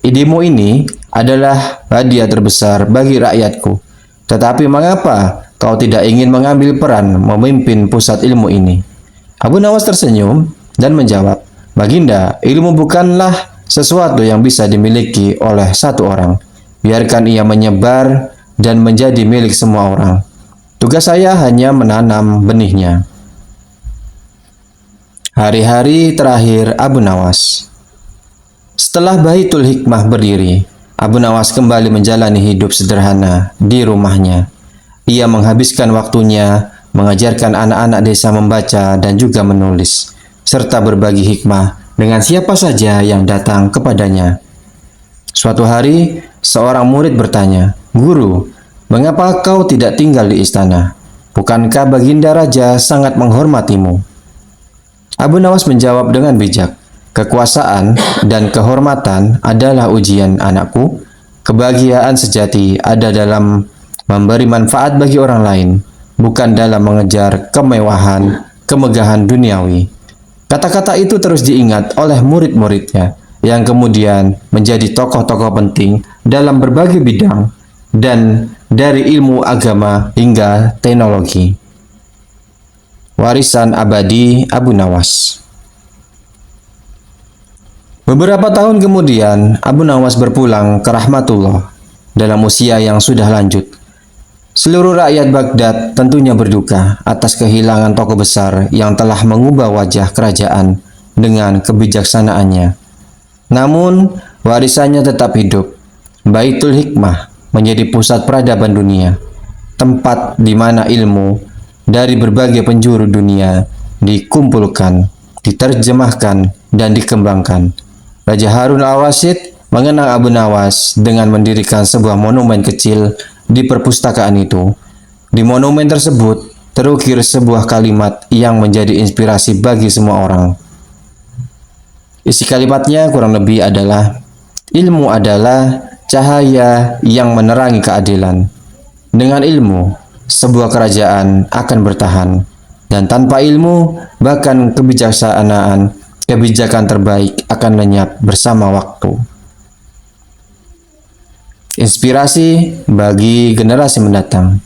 idemu ini adalah hadiah terbesar bagi rakyatku. Tetapi mengapa kau tidak ingin mengambil peran memimpin pusat ilmu ini? Abu Nawas tersenyum dan menjawab, Baginda, ilmu bukanlah sesuatu yang bisa dimiliki oleh satu orang. Biarkan ia menyebar dan menjadi milik semua orang. Tugas saya hanya menanam benihnya. Hari-hari terakhir Abu Nawas. Setelah Baitul Hikmah berdiri, Abu Nawas kembali menjalani hidup sederhana di rumahnya. Ia menghabiskan waktunya mengajarkan anak-anak desa membaca dan juga menulis, serta berbagi hikmah dengan siapa saja yang datang kepadanya. Suatu hari, seorang murid bertanya, Guru, mengapa kau tidak tinggal di istana? Bukankah Baginda Raja sangat menghormatimu? Abu Nawas menjawab dengan bijak, kekuasaan dan kehormatan adalah ujian anakku. Kebahagiaan sejati ada dalam memberi manfaat bagi orang lain, bukan dalam mengejar kemewahan, kemegahan duniawi. Kata-kata itu terus diingat oleh murid-muridnya, yang kemudian menjadi tokoh-tokoh penting dalam berbagai bidang, dan dari ilmu agama hingga teknologi. Warisan abadi Abu Nawas. Beberapa tahun kemudian, Abu Nawas berpulang ke rahmatullah dalam usia yang sudah lanjut. Seluruh rakyat Baghdad tentunya berduka atas kehilangan tokoh besar yang telah mengubah wajah kerajaan dengan kebijaksanaannya. Namun, warisannya tetap hidup. Baitul Hikmah menjadi pusat peradaban dunia, tempat di mana ilmu dari berbagai penjuru dunia dikumpulkan, diterjemahkan, dan dikembangkan. Raja Harun al-Rasyid mengenang Abu Nawas dengan mendirikan sebuah monumen kecil di perpustakaan itu. Di monumen tersebut terukir sebuah kalimat yang menjadi inspirasi bagi semua orang. Isi kalimatnya kurang lebih adalah, ilmu adalah cahaya yang menerangi keadilan. Dengan ilmu, sebuah kerajaan akan bertahan. Dan tanpa ilmu, bahkan kebijakan terbaik akan lenyap bersama waktu. Inspirasi bagi generasi mendatang.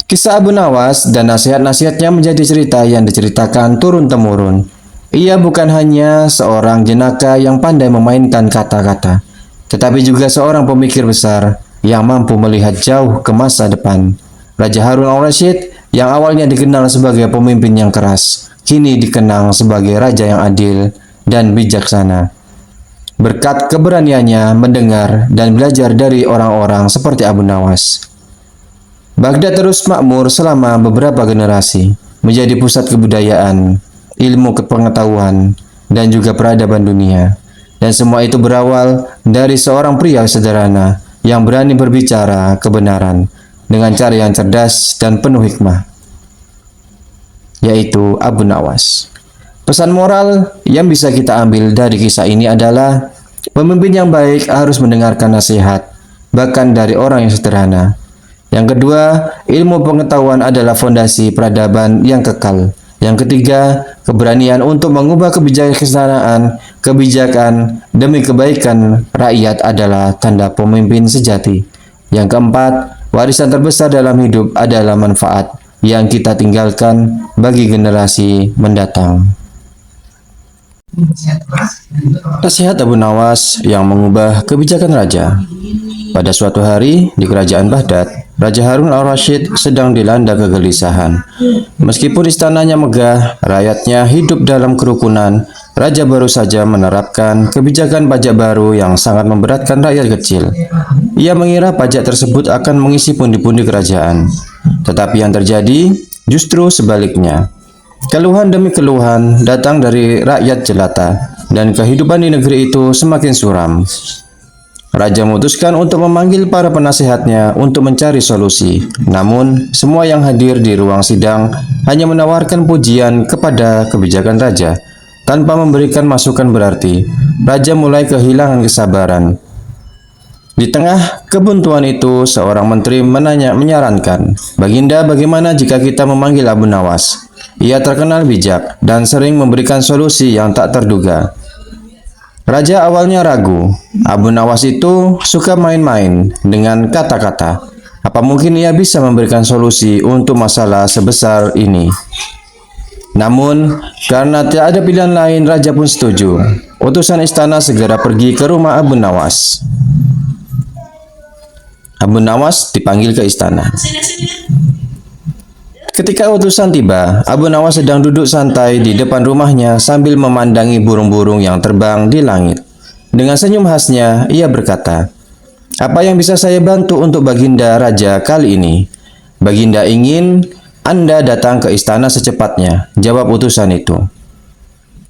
Kisah Abu Nawas dan nasihat-nasihatnya menjadi cerita yang diceritakan turun-temurun. Ia bukan hanya seorang jenaka yang pandai memainkan kata-kata, tetapi juga seorang pemikir besar yang mampu melihat jauh ke masa depan. Raja Harun al-Rasyid yang awalnya dikenal sebagai pemimpin yang keras, kini dikenang sebagai raja yang adil dan bijaksana. Berkat keberaniannya mendengar dan belajar dari orang-orang seperti Abu Nawas, Baghdad terus makmur selama beberapa generasi, menjadi pusat kebudayaan, ilmu kepengetahuan, dan juga peradaban dunia. Dan semua itu berawal dari seorang pria sederhana yang berani berbicara kebenaran dengan cara yang cerdas dan penuh hikmah, yaitu Abu Nawas. Pesan moral yang bisa kita ambil dari kisah ini adalah pemimpin yang baik harus mendengarkan nasihat, bahkan dari orang yang sederhana. Yang kedua, ilmu pengetahuan adalah fondasi peradaban yang kekal. Yang ketiga, keberanian untuk mengubah kebijakan demi kebaikan rakyat adalah tanda pemimpin sejati. Yang keempat, warisan terbesar dalam hidup adalah manfaat yang kita tinggalkan bagi generasi mendatang. Nasihat Abu Nawas yang mengubah kebijakan raja. Pada suatu hari di kerajaan Baghdad, Raja Harun al-Rasyid sedang dilanda kegelisahan. Meskipun istananya megah, rakyatnya hidup dalam kerukunan. Raja baru saja menerapkan kebijakan pajak baru yang sangat memberatkan rakyat kecil. Ia mengira pajak tersebut akan mengisi pundi-pundi kerajaan. Tetapi yang terjadi justru sebaliknya. Keluhan demi keluhan datang dari rakyat jelata, dan kehidupan di negeri itu semakin suram. Raja memutuskan untuk memanggil para penasehatnya untuk mencari solusi. Namun, semua yang hadir di ruang sidang hanya menawarkan pujian kepada kebijakan raja, tanpa memberikan masukan berarti. Raja mulai kehilangan kesabaran. Di tengah kebuntuan itu, seorang menteri menyarankan, "Baginda, bagaimana jika kita memanggil Abu Nawas? Ia terkenal bijak dan sering memberikan solusi yang tak terduga." Raja awalnya ragu. Abu Nawas itu suka main-main dengan kata-kata. Apa mungkin ia bisa memberikan solusi untuk masalah sebesar ini? Namun, karena tidak ada pilihan lain, raja pun setuju. Utusan istana segera pergi ke rumah Abu Nawas. Abu Nawas dipanggil ke istana. Ketika utusan tiba, Abu Nawas sedang duduk santai di depan rumahnya sambil memandangi burung-burung yang terbang di langit. Dengan senyum khasnya, ia berkata, "Apa yang bisa saya bantu untuk Baginda Raja kali ini?" "Baginda ingin Anda datang ke istana secepatnya," jawab utusan itu.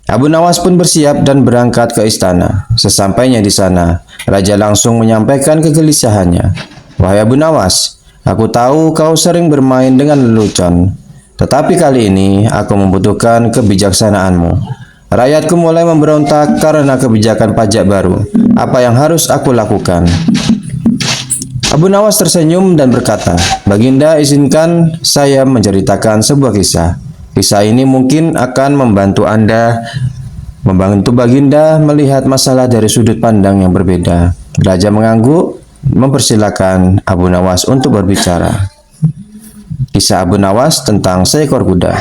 Abu Nawas pun bersiap dan berangkat ke istana. Sesampainya di sana, raja langsung menyampaikan kegelisahannya. "Wahai Abu Nawas, aku tahu kau sering bermain dengan lelucon, tetapi kali ini aku membutuhkan kebijaksanaanmu. Rakyatku mulai memberontak karena kebijakan pajak baru. Apa yang harus aku lakukan?" Abu Nawas tersenyum dan berkata, "Baginda, izinkan saya menceritakan sebuah kisah. Kisah ini mungkin akan membantu Baginda melihat masalah dari sudut pandang yang berbeda." Raja mengangguk, mempersilahkan Abu Nawas untuk berbicara. Kisah Abu Nawas tentang seekor kuda.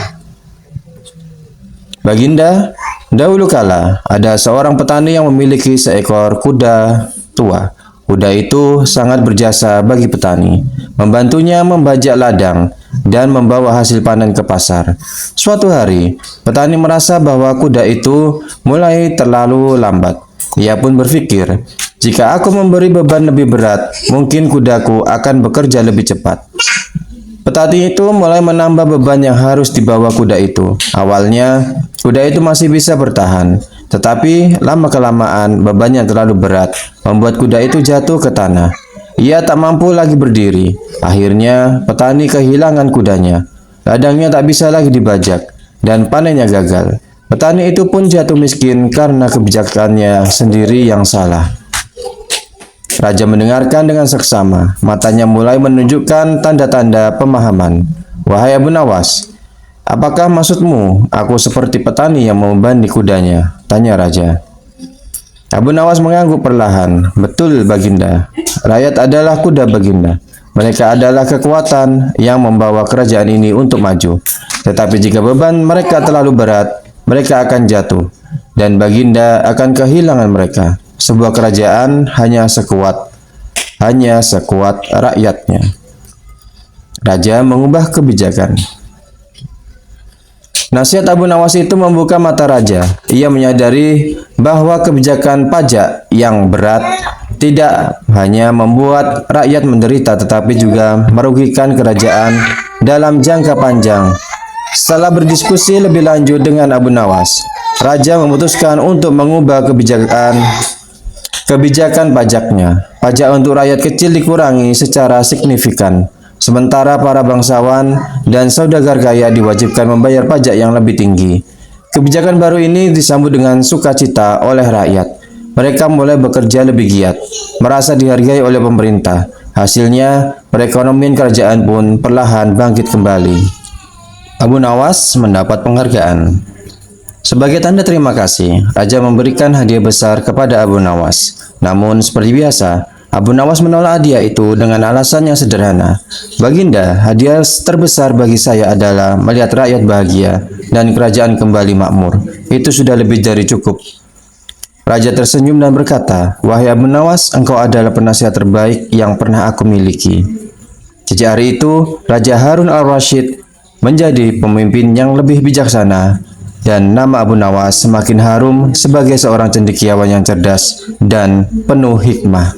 Baginda, dahulu kala ada seorang petani yang memiliki seekor kuda tua. Kuda itu sangat berjasa bagi petani, membantunya membajak ladang dan membawa hasil panen ke pasar. Suatu hari, petani merasa bahwa kuda itu mulai terlalu lambat. Ia pun berpikir, "Jika aku memberi beban lebih berat, mungkin kudaku akan bekerja lebih cepat." Petani itu mulai menambah beban yang harus dibawa kuda itu. Awalnya, kuda itu masih bisa bertahan, tetapi lama-kelamaan bebannya terlalu berat, membuat kuda itu jatuh ke tanah. Ia tak mampu lagi berdiri. Akhirnya, petani kehilangan kudanya. Ladangnya tak bisa lagi dibajak, dan panennya gagal. Petani itu pun jatuh miskin karena kebijakannya sendiri yang salah. Raja mendengarkan dengan seksama. Matanya mulai menunjukkan tanda-tanda pemahaman. "Wahai Abu Nawas, apakah maksudmu aku seperti petani yang membebani kudanya?" tanya raja. Abu Nawas mengangguk perlahan. "Betul, Baginda. Rakyat adalah kuda Baginda. Mereka adalah kekuatan yang membawa kerajaan ini untuk maju. Tetapi jika beban mereka terlalu berat, mereka akan jatuh, dan Baginda akan kehilangan mereka. Sebuah kerajaan hanya sekuat rakyatnya. Raja mengubah kebijakan. Nasihat Abu Nawas itu membuka mata raja. Ia menyadari bahwa kebijakan pajak yang berat tidak hanya membuat rakyat menderita, tetapi juga merugikan kerajaan dalam jangka panjang. Setelah berdiskusi lebih lanjut dengan Abu Nawas, raja memutuskan untuk mengubah kebijakan pajaknya. Pajak untuk rakyat kecil dikurangi secara signifikan, sementara para bangsawan dan saudagar kaya diwajibkan membayar pajak yang lebih tinggi. Kebijakan baru ini disambut dengan sukacita oleh rakyat. Mereka mulai bekerja lebih giat, merasa dihargai oleh pemerintah. Hasilnya, perekonomian kerajaan pun perlahan bangkit kembali. Abu Nawas mendapat penghargaan. Sebagai tanda terima kasih, raja memberikan hadiah besar kepada Abu Nawas. Namun seperti biasa, Abu Nawas menolak hadiah itu dengan alasan yang sederhana. Baginda, hadiah terbesar bagi saya adalah melihat rakyat bahagia dan kerajaan kembali makmur. Itu sudah lebih dari cukup. Raja tersenyum dan berkata, "Wahai Abu Nawas, engkau adalah penasihat terbaik yang pernah aku miliki." Sejak hari itu, Raja Harun al-Rasyid menjadi pemimpin yang lebih bijaksana, dan nama Abu Nawas semakin harum sebagai seorang cendekiawan yang cerdas dan penuh hikmah.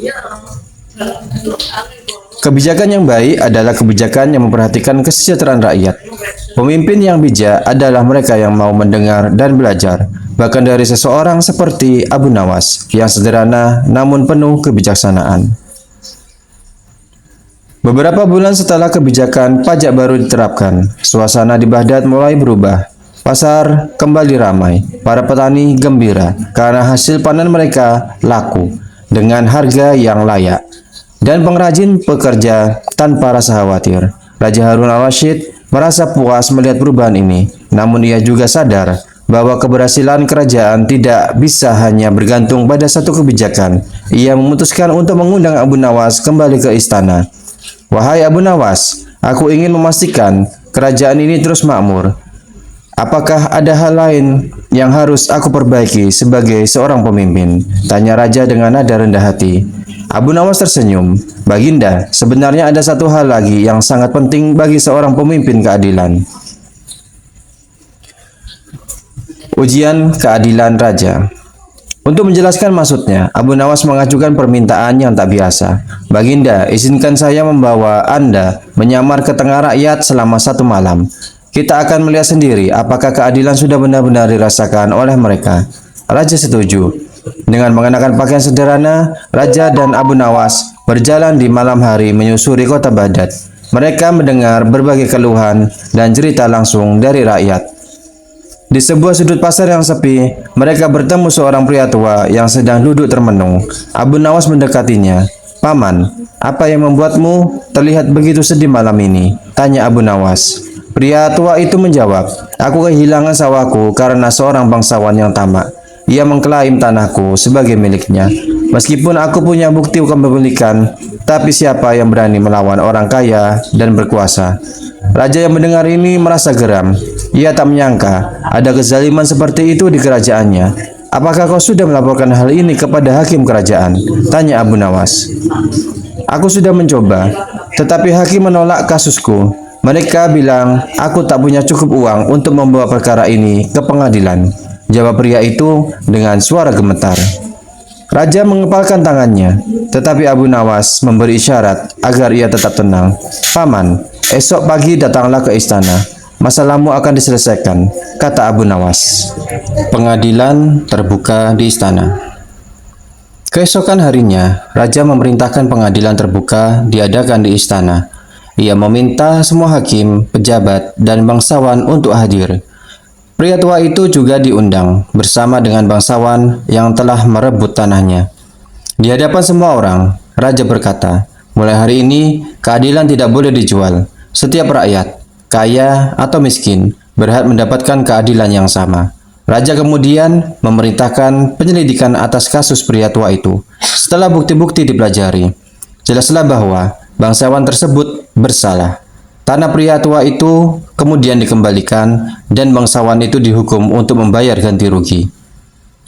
Kebijakan yang baik adalah kebijakan yang memperhatikan kesejahteraan rakyat. Pemimpin yang bijak adalah mereka yang mau mendengar dan belajar, bahkan dari seseorang seperti Abu Nawas yang sederhana namun penuh kebijaksanaan. Beberapa bulan setelah kebijakan pajak baru diterapkan, suasana di Baghdad mulai berubah. Pasar kembali ramai. Para petani gembira karena hasil panen mereka laku dengan harga yang layak, dan pengrajin bekerja tanpa rasa khawatir. Raja Harun al-Rasyid merasa puas melihat perubahan ini, namun ia juga sadar bahwa keberhasilan kerajaan tidak bisa hanya bergantung pada satu kebijakan. Ia memutuskan untuk mengundang Abu Nawas kembali ke istana. "Wahai Abu Nawas, aku ingin memastikan kerajaan ini terus makmur. Apakah ada hal lain yang harus aku perbaiki sebagai seorang pemimpin?" tanya raja dengan nada rendah hati. Abu Nawas tersenyum. "Baginda, sebenarnya ada satu hal lagi yang sangat penting bagi seorang pemimpin keadilan." Ujian keadilan raja. Untuk menjelaskan maksudnya, Abu Nawas mengajukan permintaan yang tak biasa. "Baginda, izinkan saya membawa Anda menyamar ke tengah rakyat selama 1 malam. Kita akan melihat sendiri apakah keadilan sudah benar-benar dirasakan oleh mereka." Raja setuju. Dengan mengenakan pakaian sederhana, Raja dan Abu Nawas berjalan di malam hari menyusuri kota Baghdad. Mereka mendengar berbagai keluhan dan cerita langsung dari rakyat. Di sebuah sudut pasar yang sepi, mereka bertemu seorang pria tua yang sedang duduk termenung. Abu Nawas mendekatinya. "Paman, apa yang membuatmu terlihat begitu sedih malam ini?" tanya Abu Nawas. Pria tua itu menjawab, "Aku kehilangan sawahku karena seorang bangsawan yang tamak. Ia mengklaim tanahku sebagai miliknya. Meskipun aku punya bukti kepemilikan, tapi siapa yang berani melawan orang kaya dan berkuasa?" Raja yang mendengar ini merasa geram. Ia tak menyangka ada kezaliman seperti itu di kerajaannya. "Apakah kau sudah melaporkan hal ini kepada hakim kerajaan?" tanya Abu Nawas. "Aku sudah mencoba, tetapi hakim menolak kasusku. Mereka bilang aku tak punya cukup uang untuk membawa perkara ini ke pengadilan," jawab pria itu dengan suara gemetar. Raja mengepalkan tangannya, tetapi Abu Nawas memberi isyarat agar ia tetap tenang. "Paman, esok pagi datanglah ke istana. Masalahmu akan diselesaikan," kata Abu Nawas. Pengadilan terbuka di istana. Keesokan harinya, Raja memerintahkan pengadilan terbuka diadakan di istana. Ia meminta semua hakim, pejabat, dan bangsawan untuk hadir. Pria tua itu juga diundang bersama dengan bangsawan yang telah merebut tanahnya. Di hadapan semua orang, Raja berkata, "Mulai hari ini, keadilan tidak boleh dijual. Setiap rakyat, kaya atau miskin, berhak mendapatkan keadilan yang sama." Raja kemudian memerintahkan penyelidikan atas kasus pria tua itu. Setelah bukti-bukti dipelajari, jelaslah bahwa bangsawan tersebut bersalah. Tanah pria tua itu kemudian dikembalikan dan bangsawan itu dihukum untuk membayar ganti rugi.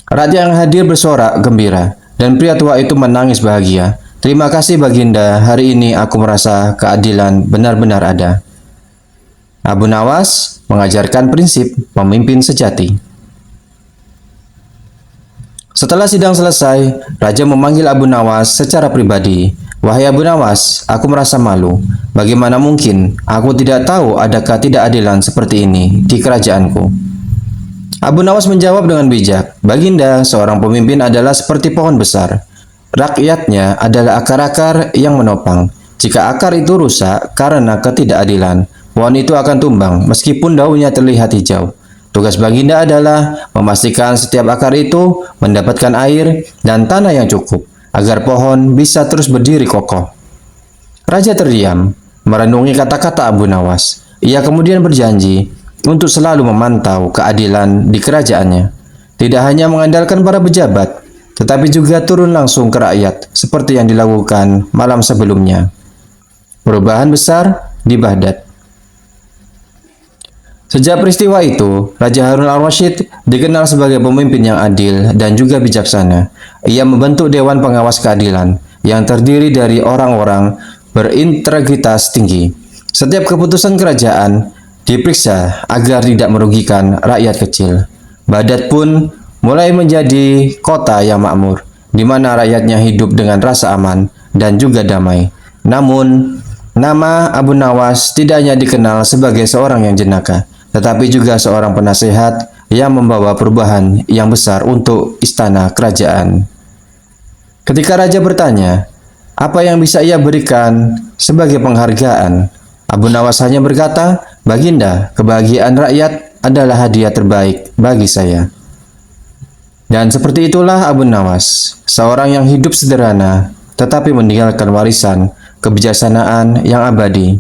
Raja yang hadir bersorak gembira dan pria tua itu menangis bahagia. Terima kasih Baginda, hari ini aku merasa keadilan benar-benar ada. Abu Nawas mengajarkan prinsip pemimpin sejati. Setelah sidang selesai, Raja memanggil Abu Nawas secara pribadi. Wahai Abu Nawas, aku merasa malu. Bagaimana mungkin aku tidak tahu adakah tidak adilan seperti ini di kerajaanku? Abu Nawas menjawab dengan bijak, Baginda, seorang pemimpin adalah seperti pohon besar. Rakyatnya adalah akar-akar yang menopang. Jika akar itu rusak karena ketidakadilan, pohon itu akan tumbang meskipun daunnya terlihat hijau. Tugas Baginda adalah memastikan setiap akar itu mendapatkan air dan tanah yang cukup, agar pohon bisa terus berdiri kokoh. Raja terdiam, merenungi kata-kata Abu Nawas. Ia kemudian berjanji untuk selalu memantau keadilan di kerajaannya. Tidak hanya mengandalkan para pejabat, tetapi juga turun langsung ke rakyat, seperti yang dilakukan malam sebelumnya. Perubahan besar di Baghdad. Sejak peristiwa itu, Raja Harun al-Rashid dikenal sebagai pemimpin yang adil dan juga bijaksana. Ia membentuk Dewan Pengawas Keadilan yang terdiri dari orang-orang berintegritas tinggi. Setiap keputusan kerajaan diperiksa agar tidak merugikan rakyat kecil. Baghdad pun mulai menjadi kota yang makmur, di mana rakyatnya hidup dengan rasa aman dan juga damai. Namun, nama Abu Nawas tidak hanya dikenal sebagai seorang yang jenaka, tetapi juga seorang penasehat yang membawa perubahan yang besar untuk istana kerajaan. Ketika raja bertanya, apa yang bisa ia berikan sebagai penghargaan? Abu Nawas hanya berkata, Baginda, kebahagiaan rakyat adalah hadiah terbaik bagi saya. Dan seperti itulah Abu Nawas, seorang yang hidup sederhana, tetapi meninggalkan warisan kebijaksanaan yang abadi.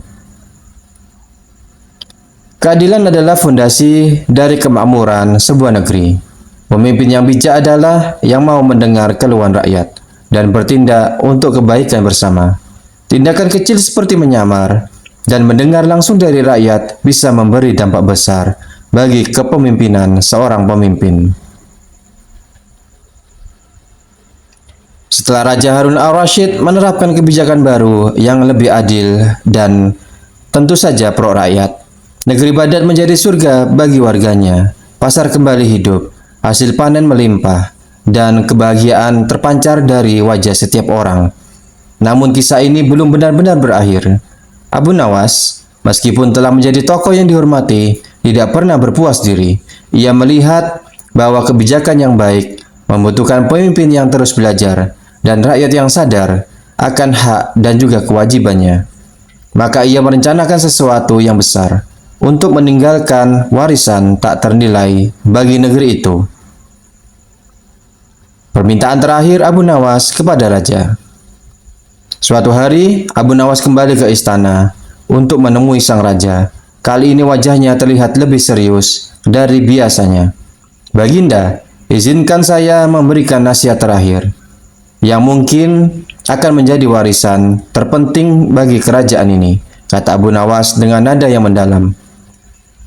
Keadilan adalah fondasi dari kemakmuran sebuah negeri. Pemimpin yang bijak adalah yang mau mendengar keluhan rakyat dan bertindak untuk kebaikan bersama. Tindakan kecil seperti menyamar dan mendengar langsung dari rakyat bisa memberi dampak besar bagi kepemimpinan seorang pemimpin. Setelah Raja Harun al-Rashid menerapkan kebijakan baru yang lebih adil dan tentu saja pro rakyat, negeri Baghdad menjadi surga bagi warganya. Pasar kembali hidup, hasil panen melimpah, dan kebahagiaan terpancar dari wajah setiap orang. Namun kisah ini belum benar-benar berakhir. Abu Nawas, meskipun telah menjadi tokoh yang dihormati, tidak pernah berpuas diri. Ia melihat bahwa kebijakan yang baik membutuhkan pemimpin yang terus belajar dan rakyat yang sadar akan hak dan juga kewajibannya. Maka ia merencanakan sesuatu yang besar untuk meninggalkan warisan tak ternilai bagi negeri itu. Permintaan terakhir Abu Nawas kepada raja. Suatu hari, Abu Nawas kembali ke istana untuk menemui sang raja. Kali ini wajahnya terlihat lebih serius dari biasanya. Baginda, izinkan saya memberikan nasihat terakhir, yang mungkin akan menjadi warisan terpenting bagi kerajaan ini, kata Abu Nawas dengan nada yang mendalam.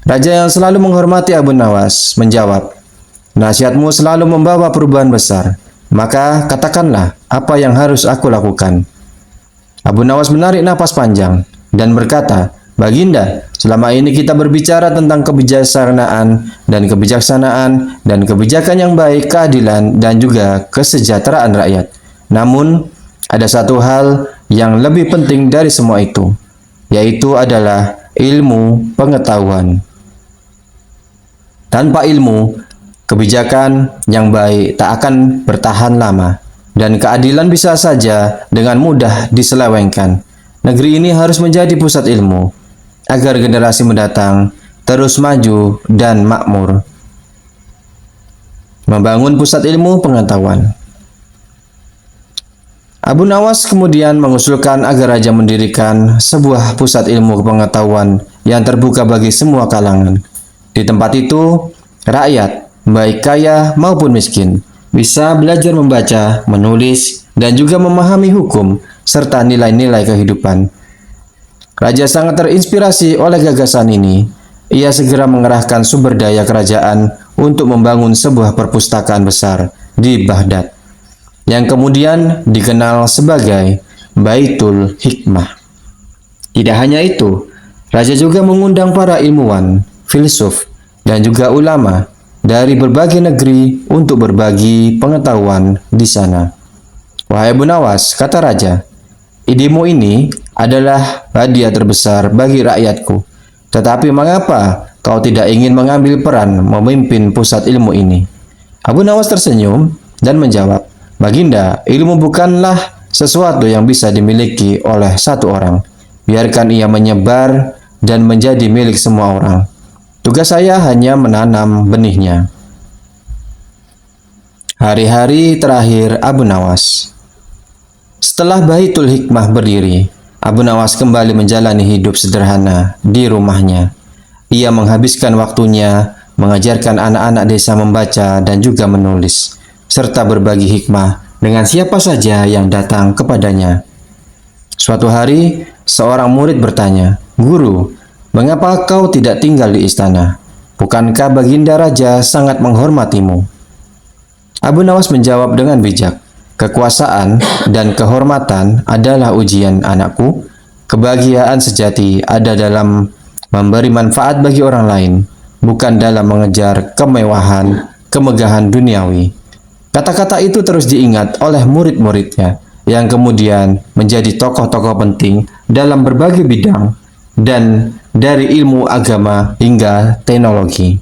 Raja yang selalu menghormati Abu Nawas menjawab, nasihatmu selalu membawa perubahan besar, maka katakanlah apa yang harus aku lakukan. Abu Nawas menarik napas panjang dan berkata, Baginda, selama ini kita berbicara tentang kebijaksanaan dan kebijakan yang baik, keadilan dan juga kesejahteraan rakyat. Namun, ada satu hal yang lebih penting dari semua itu, yaitu adalah ilmu pengetahuan. Tanpa ilmu, kebijakan yang baik tak akan bertahan lama, dan keadilan bisa saja dengan mudah diselewengkan. Negeri ini harus menjadi pusat ilmu, agar generasi mendatang terus maju dan makmur. Membangun pusat ilmu pengetahuan. Abu Nawas kemudian mengusulkan agar raja mendirikan sebuah pusat ilmu pengetahuan yang terbuka bagi semua kalangan. Di tempat itu, rakyat, baik kaya maupun miskin, bisa belajar membaca, menulis, dan juga memahami hukum serta nilai-nilai kehidupan. Raja sangat terinspirasi oleh gagasan ini. Ia segera mengerahkan sumber daya kerajaan untuk membangun sebuah perpustakaan besar di Baghdad, yang kemudian dikenal sebagai Baitul Hikmah. Tidak hanya itu, raja juga mengundang para ilmuwan, filsuf, dan juga ulama dari berbagai negeri untuk berbagi pengetahuan di sana. "Wahai Abu Nawas," kata raja, "idemu ini adalah hadiah terbesar bagi rakyatku. Tetapi mengapa kau tidak ingin mengambil peran memimpin pusat ilmu ini?" Abu Nawas tersenyum dan menjawab, "Baginda, ilmu bukanlah sesuatu yang bisa dimiliki oleh satu orang. Biarkan ia menyebar dan menjadi milik semua orang. Tugas saya hanya menanam benihnya." Hari-hari terakhir Abu Nawas. Setelah Baitul Hikmah berdiri, Abu Nawas kembali menjalani hidup sederhana di rumahnya. Ia menghabiskan waktunya mengajarkan anak-anak desa membaca dan juga menulis, serta berbagi hikmah dengan siapa saja yang datang kepadanya. Suatu hari, seorang murid bertanya, "Guru, mengapa kau tidak tinggal di istana? Bukankah Baginda Raja sangat menghormatimu?" Abu Nawas menjawab dengan bijak, "Kekuasaan dan kehormatan adalah ujian, anakku. Kebahagiaan sejati ada dalam memberi manfaat bagi orang lain, bukan dalam mengejar kemewahan, kemegahan duniawi." Kata-kata itu terus diingat oleh murid-muridnya, yang kemudian menjadi tokoh-tokoh penting dalam berbagai bidang, dan dari ilmu agama hingga teknologi.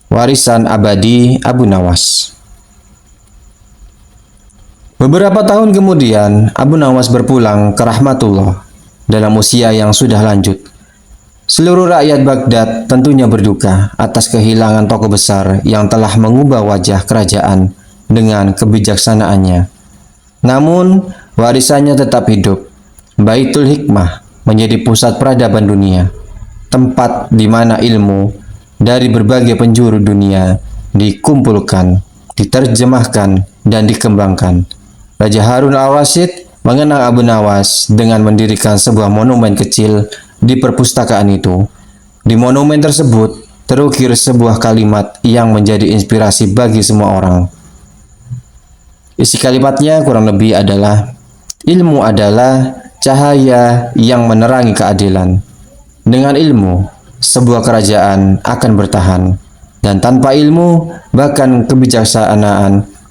Warisan abadi Abu Nawas. Beberapa tahun kemudian, Abu Nawas berpulang ke rahmatullah dalam usia yang sudah lanjut. Seluruh rakyat Baghdad tentunya berduka atas kehilangan tokoh besar yang telah mengubah wajah kerajaan dengan kebijaksanaannya. Namun, warisannya tetap hidup. Baitul Hikmah menjadi pusat peradaban dunia, tempat di mana ilmu dari berbagai penjuru dunia dikumpulkan, diterjemahkan, dan dikembangkan. Raja Harun al-Rasyid mengenang Abu Nawas dengan mendirikan sebuah monumen kecil di perpustakaan itu. Di monumen tersebut terukir sebuah kalimat yang menjadi inspirasi bagi semua orang. Isi kalimatnya kurang lebih adalah, "Ilmu adalah cahaya yang menerangi keadilan. Dengan ilmu, sebuah kerajaan akan bertahan. Dan tanpa ilmu, bahkan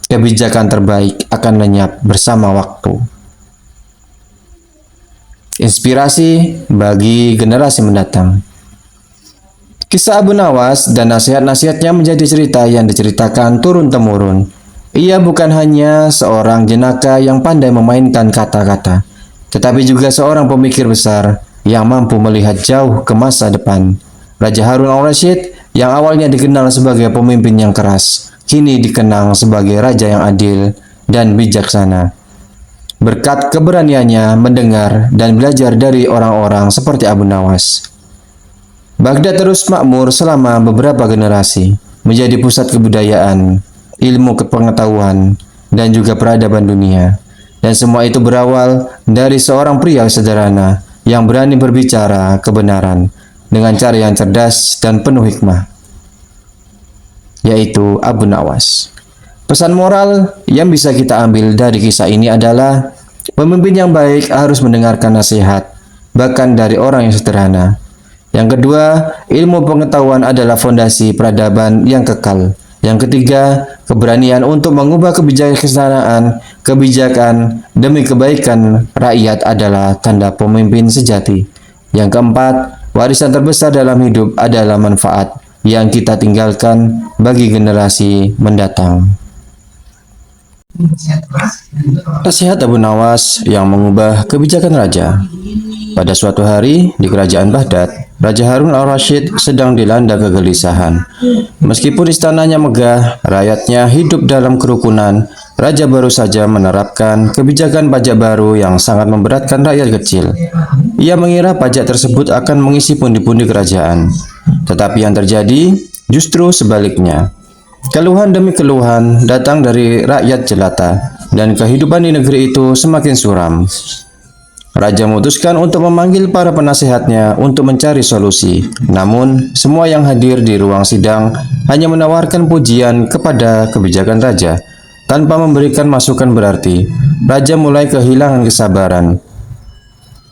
kebijakan terbaik akan lenyap bersama waktu." Inspirasi bagi generasi mendatang. Kisah Abu Nawas dan nasihat-nasihatnya menjadi cerita yang diceritakan turun-temurun. Ia bukan hanya seorang jenaka yang pandai memainkan kata-kata, tetapi juga seorang pemikir besar yang mampu melihat jauh ke masa depan. Raja Harun al-Rasyid yang awalnya dikenal sebagai pemimpin yang keras, kini dikenang sebagai raja yang adil dan bijaksana. Berkat keberaniannya mendengar dan belajar dari orang-orang seperti Abu Nawas, Baghdad terus makmur selama beberapa generasi, menjadi pusat kebudayaan, ilmu kepengetahuan, dan juga peradaban dunia. Dan semua itu berawal dari seorang pria sederhana yang berani berbicara kebenaran dengan cara yang cerdas dan penuh hikmah, yaitu Abu Nawas. Pesan moral yang bisa kita ambil dari kisah ini adalah, pemimpin yang baik harus mendengarkan nasihat, bahkan dari orang yang sederhana. Yang kedua, ilmu pengetahuan adalah fondasi peradaban yang kekal. Yang ketiga, keberanian untuk mengubah kebijakan demi kebaikan rakyat adalah tanda pemimpin sejati. Yang keempat, warisan terbesar dalam hidup adalah manfaat yang kita tinggalkan bagi generasi mendatang. Nasihat Abu Nawas yang mengubah kebijakan raja. Pada suatu hari di kerajaan Baghdad, Raja Harun al-Rasyid sedang dilanda kegelisahan. Meskipun istananya megah, rakyatnya hidup dalam kerukunan. Raja baru saja menerapkan kebijakan pajak baru yang sangat memberatkan rakyat kecil. Ia mengira pajak tersebut akan mengisi pundi-pundi kerajaan. Tetapi yang terjadi justru sebaliknya. Keluhan demi keluhan datang dari rakyat jelata. dan kehidupan di negeri itu semakin suram. Raja memutuskan untuk memanggil para penasehatnya untuk mencari solusi. Namun, semua yang hadir di ruang sidang hanya menawarkan pujian kepada kebijakan raja, tanpa memberikan masukan berarti. Raja mulai kehilangan kesabaran.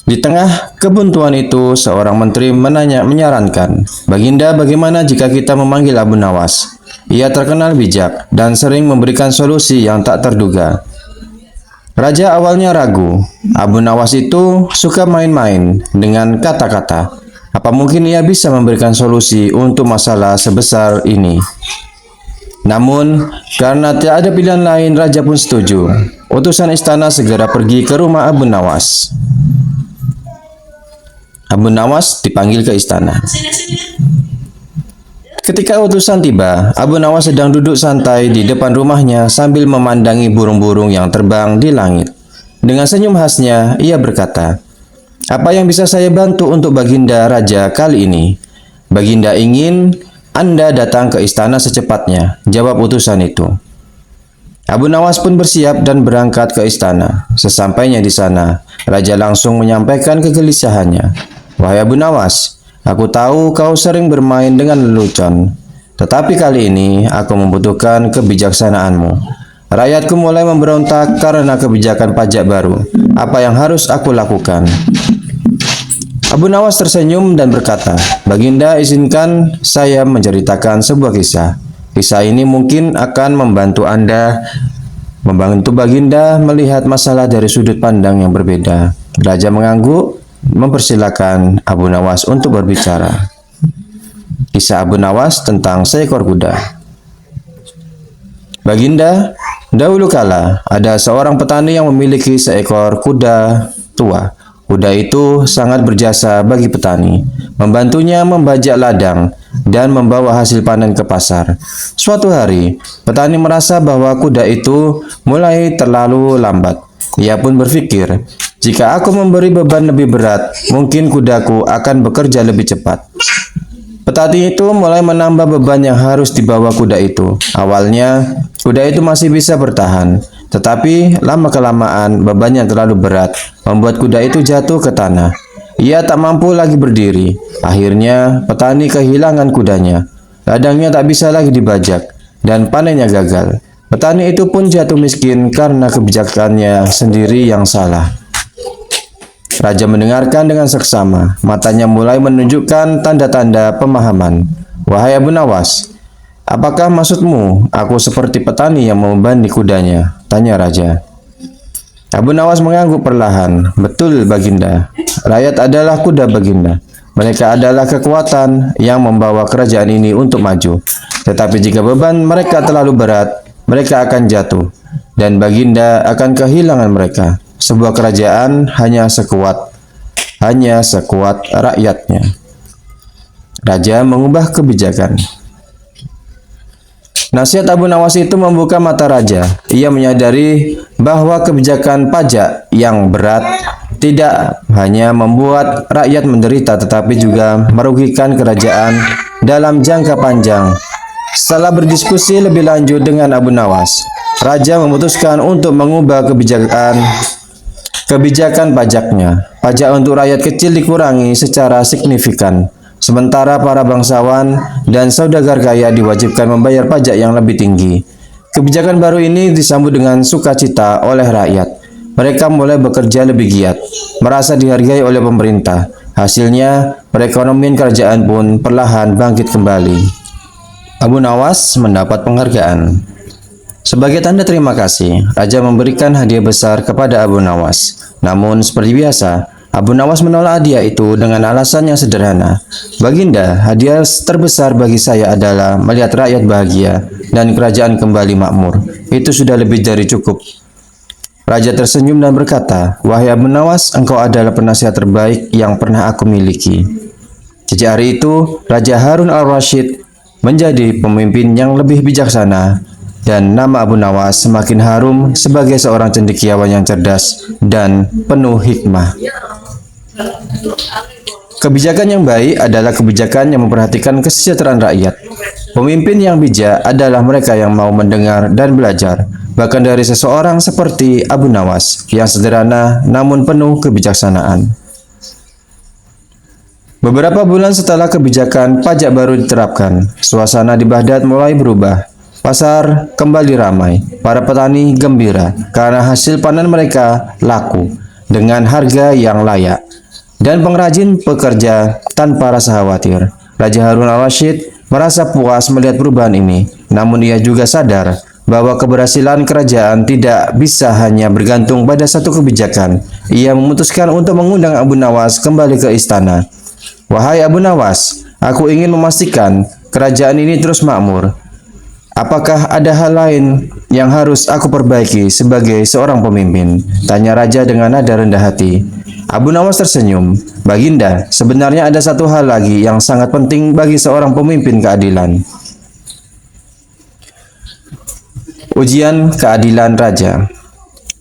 Di tengah kebuntuan itu, seorang menteri menyarankan, "Baginda, bagaimana jika kita memanggil Abu Nawas? Ia terkenal bijak dan sering memberikan solusi yang tak terduga." Raja awalnya ragu. Abu Nawas itu suka main-main dengan kata-kata. Apa mungkin ia bisa memberikan solusi untuk masalah sebesar ini? Namun, karena tidak ada pilihan lain, Raja pun setuju. Utusan istana segera pergi ke rumah Abu Nawas. Abu Nawas dipanggil ke istana. Ketika utusan tiba, Abu Nawas sedang duduk santai di depan rumahnya sambil memandangi burung-burung yang terbang di langit. Dengan senyum khasnya, ia berkata, "Apa yang bisa saya bantu untuk Baginda Raja kali ini?" "Baginda ingin Anda datang ke istana secepatnya," jawab utusan itu. Abu Nawas pun bersiap dan berangkat ke istana. Sesampainya di sana, Raja langsung menyampaikan kegelisahannya. "Wahai Abu Nawas, aku tahu kau sering bermain dengan lelucon, tetapi kali ini aku membutuhkan kebijaksanaanmu. Rakyatku mulai memberontak karena kebijakan pajak baru. Apa yang harus aku lakukan?" Abu Nawas tersenyum dan berkata, "Baginda, izinkan saya menceritakan sebuah kisah. Kisah ini mungkin akan membantu Baginda melihat masalah dari sudut pandang yang berbeda." Raja mengangguk, mempersilahkan Abu Nawas untuk berbicara. Kisah Abu Nawas tentang seekor kuda. Baginda, dahulu kala ada seorang petani yang memiliki seekor kuda tua. Kuda itu sangat berjasa bagi petani, membantunya membajak ladang dan membawa hasil panen ke pasar. Suatu hari, petani merasa bahwa kuda itu mulai terlalu lambat. Ia pun berpikir, "Jika aku memberi beban lebih berat, mungkin kudaku akan bekerja lebih cepat." Petani itu mulai menambah beban yang harus dibawa kuda itu. Awalnya, kuda itu masih bisa bertahan, tetapi lama-kelamaan beban yang terlalu berat membuat kuda itu jatuh ke tanah. Ia tak mampu lagi berdiri. Akhirnya, petani kehilangan kudanya. Ladangnya tak bisa lagi dibajak, dan panennya gagal. Petani itu pun jatuh miskin karena kebijakannya sendiri yang salah. Raja mendengarkan dengan seksama. Matanya mulai menunjukkan tanda-tanda pemahaman. "Wahai Abu Nawas, apakah maksudmu aku seperti petani yang membebani kudanya?" tanya Raja. Abu Nawas mengangguk perlahan. "Betul, Baginda. Rakyat adalah kuda Baginda. Mereka adalah kekuatan yang membawa kerajaan ini untuk maju. Tetapi jika beban mereka terlalu berat, mereka akan jatuh, dan Baginda akan kehilangan mereka. Sebuah kerajaan hanya sekuat rakyatnya." Raja mengubah kebijakan. Nasihat Abu Nawas itu membuka mata Raja. Ia menyadari bahwa kebijakan pajak yang berat tidak hanya membuat rakyat menderita, tetapi juga merugikan kerajaan dalam jangka panjang. Setelah berdiskusi lebih lanjut dengan Abu Nawas, Raja memutuskan untuk mengubah kebijakan pajaknya. Pajak untuk rakyat kecil dikurangi secara signifikan, sementara para bangsawan dan saudagar kaya diwajibkan membayar pajak yang lebih tinggi. Kebijakan baru ini disambut dengan sukacita oleh rakyat. Mereka mulai bekerja lebih giat, merasa dihargai oleh pemerintah. Hasilnya, perekonomian kerajaan pun perlahan bangkit kembali. Abu Nawas mendapat penghargaan. Sebagai tanda terima kasih, Raja memberikan hadiah besar kepada Abu Nawas. Namun, seperti biasa, Abu Nawas menolak hadiah itu dengan alasan yang sederhana. "Baginda, hadiah terbesar bagi saya adalah melihat rakyat bahagia dan kerajaan kembali makmur. Itu sudah lebih dari cukup." Raja tersenyum dan berkata, "Wahai Abu Nawas, engkau adalah penasihat terbaik yang pernah aku miliki." Sejak hari itu, Raja Harun al-Rasyid menjadi pemimpin yang lebih bijaksana, dan nama Abu Nawas semakin harum sebagai seorang cendekiawan yang cerdas dan penuh hikmah. Kebijakan yang baik adalah kebijakan yang memperhatikan kesejahteraan rakyat. Pemimpin yang bijak adalah mereka yang mau mendengar dan belajar. bahkan dari seseorang seperti Abu Nawas yang sederhana namun penuh kebijaksanaan. Beberapa bulan setelah kebijakan pajak baru diterapkan, suasana di Baghdad mulai berubah. Pasar kembali ramai, para petani gembira karena hasil panen mereka laku dengan harga yang layak. Dan pengrajin bekerja tanpa rasa khawatir. Raja Harun al-Rashid merasa puas melihat perubahan ini, namun ia juga sadar bahwa keberhasilan kerajaan tidak bisa hanya bergantung pada satu kebijakan. Ia memutuskan untuk mengundang Abu Nawas kembali ke istana. Wahai Abu Nawas, aku ingin memastikan kerajaan ini terus makmur. Apakah ada hal lain yang harus aku perbaiki sebagai seorang pemimpin? Tanya raja dengan nada rendah hati. Abu Nawas tersenyum. Baginda, sebenarnya ada satu hal lagi yang sangat penting bagi seorang pemimpin keadilan. Ujian keadilan raja.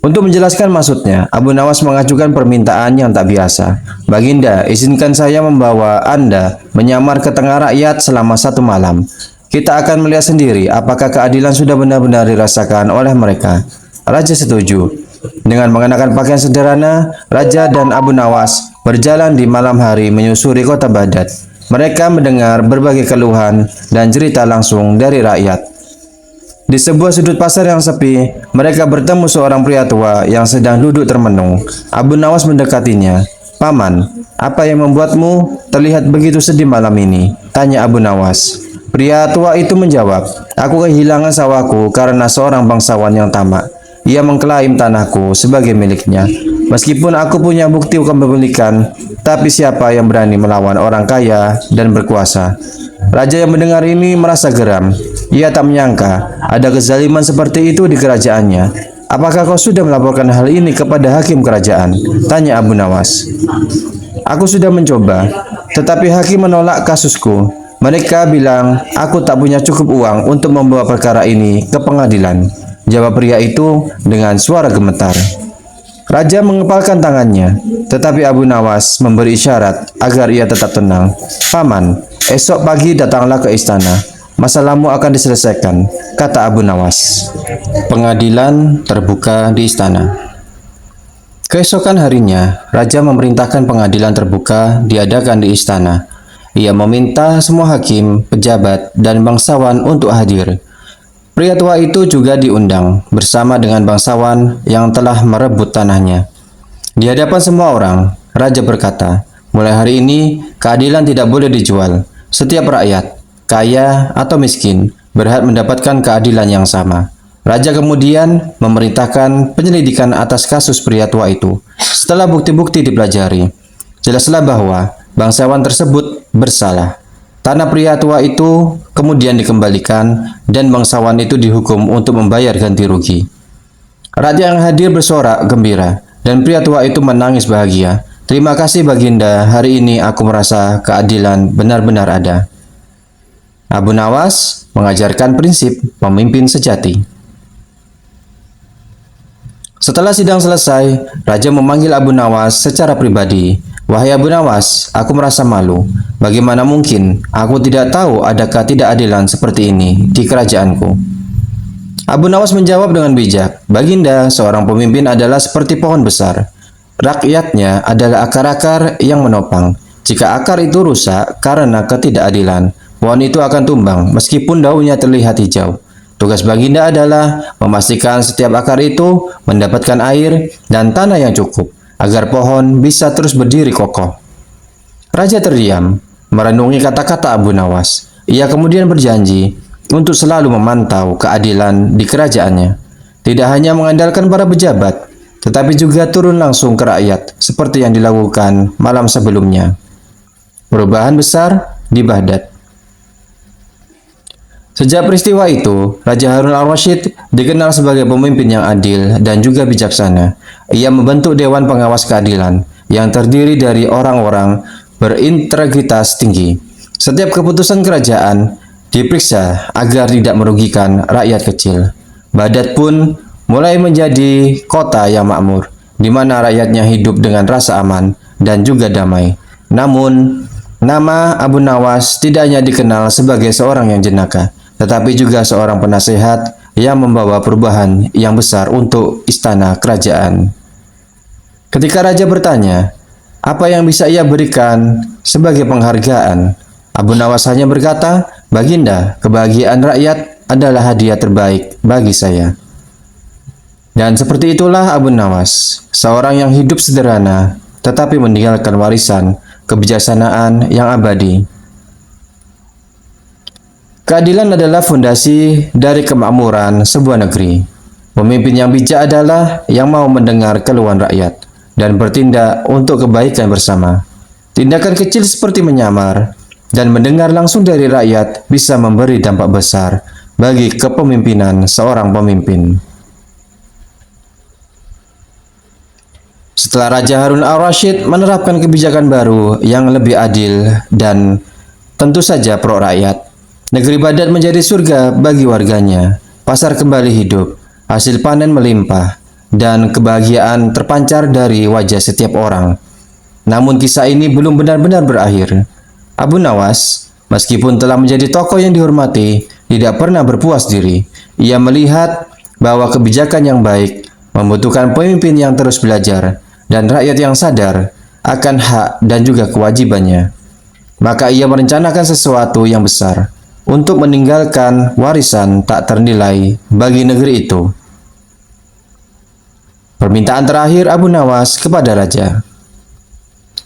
Untuk menjelaskan maksudnya, Abu Nawas mengajukan permintaan yang tak biasa. Baginda, izinkan saya membawa Anda menyamar ke tengah rakyat selama 1 malam. Kita akan melihat sendiri apakah keadilan sudah benar-benar dirasakan oleh mereka. Raja setuju. Dengan mengenakan pakaian sederhana, Raja dan Abu Nawas berjalan di malam hari menyusuri kota Baghdad. Mereka mendengar berbagai keluhan dan cerita langsung dari rakyat. Di sebuah sudut pasar yang sepi, mereka bertemu seorang pria tua yang sedang duduk termenung. Abu Nawas mendekatinya. Paman, apa yang membuatmu terlihat begitu sedih malam ini? Tanya Abu Nawas. Pria tua itu menjawab, aku kehilangan sawahku karena seorang bangsawan yang tamak. Ia mengklaim tanahku sebagai miliknya. Meskipun aku punya bukti kepemilikan, tapi siapa yang berani melawan orang kaya dan berkuasa? Raja yang mendengar ini merasa geram. Ia tak menyangka ada kezaliman seperti itu di kerajaannya. Apakah kau sudah melaporkan hal ini kepada hakim kerajaan? Tanya Abu Nawas. Aku sudah mencoba, tetapi hakim menolak kasusku. Mereka bilang aku tak punya cukup uang untuk membawa perkara ini ke pengadilan. Jawab pria itu dengan suara gemetar. Raja mengepalkan tangannya, tetapi Abu Nawas memberi isyarat agar ia tetap tenang. Paman, esok pagi datanglah ke istana. Masalahmu akan diselesaikan, kata Abu Nawas. Pengadilan terbuka di istana. Keesokan harinya, Raja memerintahkan pengadilan terbuka diadakan di istana. Ia meminta semua hakim, pejabat, dan bangsawan untuk hadir. Pria tua itu juga diundang bersama dengan bangsawan yang telah merebut tanahnya. Di hadapan semua orang, Raja berkata, mulai hari ini keadilan tidak boleh dijual. Setiap rakyat, kaya atau miskin, berhak mendapatkan keadilan yang sama. Raja kemudian memerintahkan penyelidikan atas kasus pria tua itu. Setelah bukti-bukti dipelajari, jelaslah bahwa bangsawan tersebut bersalah. Tanah pria tua itu kemudian dikembalikan dan bangsawan itu dihukum untuk membayar ganti rugi. Raja yang hadir bersorak gembira dan pria tua itu menangis bahagia. Terima kasih Baginda, hari ini aku merasa keadilan benar-benar ada. Abu Nawas mengajarkan prinsip pemimpin sejati. Setelah sidang selesai, Raja memanggil Abu Nawas secara pribadi. Wahai Abu Nawas, aku merasa malu. Bagaimana mungkin aku tidak tahu ada ketidakadilan seperti ini di kerajaanku? Abu Nawas menjawab dengan bijak, Baginda, seorang pemimpin adalah seperti pohon besar. Rakyatnya adalah akar-akar yang menopang. Jika akar itu rusak karena ketidakadilan, pohon itu akan tumbang meskipun daunnya terlihat hijau. Tugas Baginda adalah memastikan setiap akar itu mendapatkan air dan tanah yang cukup, agar pohon bisa terus berdiri kokoh. Raja terdiam, merenungi kata-kata Abu Nawas. Ia kemudian berjanji untuk selalu memantau keadilan di kerajaannya. Tidak hanya mengandalkan para pejabat, tetapi juga turun langsung ke rakyat, seperti yang dilakukan malam sebelumnya. Perubahan besar di Baghdad. Sejak peristiwa itu, Raja Harun al-Rashid dikenal sebagai pemimpin yang adil dan juga bijaksana. Ia membentuk Dewan Pengawas Keadilan yang terdiri dari orang-orang berintegritas tinggi. Setiap keputusan kerajaan diperiksa agar tidak merugikan rakyat kecil. Baghdad pun mulai menjadi kota yang makmur, di mana rakyatnya hidup dengan rasa aman dan juga damai. Namun, nama Abu Nawas tidak hanya dikenal sebagai seorang yang jenaka, tetapi juga seorang penasehat yang membawa perubahan yang besar untuk istana kerajaan. Ketika raja bertanya, apa yang bisa ia berikan sebagai penghargaan? Abu Nawas hanya berkata, "Baginda, kebahagiaan rakyat adalah hadiah terbaik bagi saya." Dan seperti itulah Abu Nawas, seorang yang hidup sederhana tetapi meninggalkan warisan kebijaksanaan yang abadi. Keadilan adalah fondasi dari kemakmuran sebuah negeri. Pemimpin yang bijak adalah yang mau mendengar keluhan rakyat dan bertindak untuk kebaikan bersama. Tindakan kecil seperti menyamar dan mendengar langsung dari rakyat bisa memberi dampak besar bagi kepemimpinan seorang pemimpin. Setelah Raja Harun al-Rashid menerapkan kebijakan baru yang lebih adil dan tentu saja pro rakyat, negeri Baghdad menjadi surga bagi warganya. Pasar kembali hidup, hasil panen melimpah, dan kebahagiaan terpancar dari wajah setiap orang. Namun kisah ini belum benar-benar berakhir. Abu Nawas, meskipun telah menjadi tokoh yang dihormati, tidak pernah berpuas diri. Ia melihat bahwa kebijakan yang baik membutuhkan pemimpin yang terus belajar dan rakyat yang sadar akan hak dan juga kewajibannya. Maka ia merencanakan sesuatu yang besar untuk meninggalkan warisan tak ternilai bagi negeri itu. Permintaan terakhir Abu Nawas kepada raja.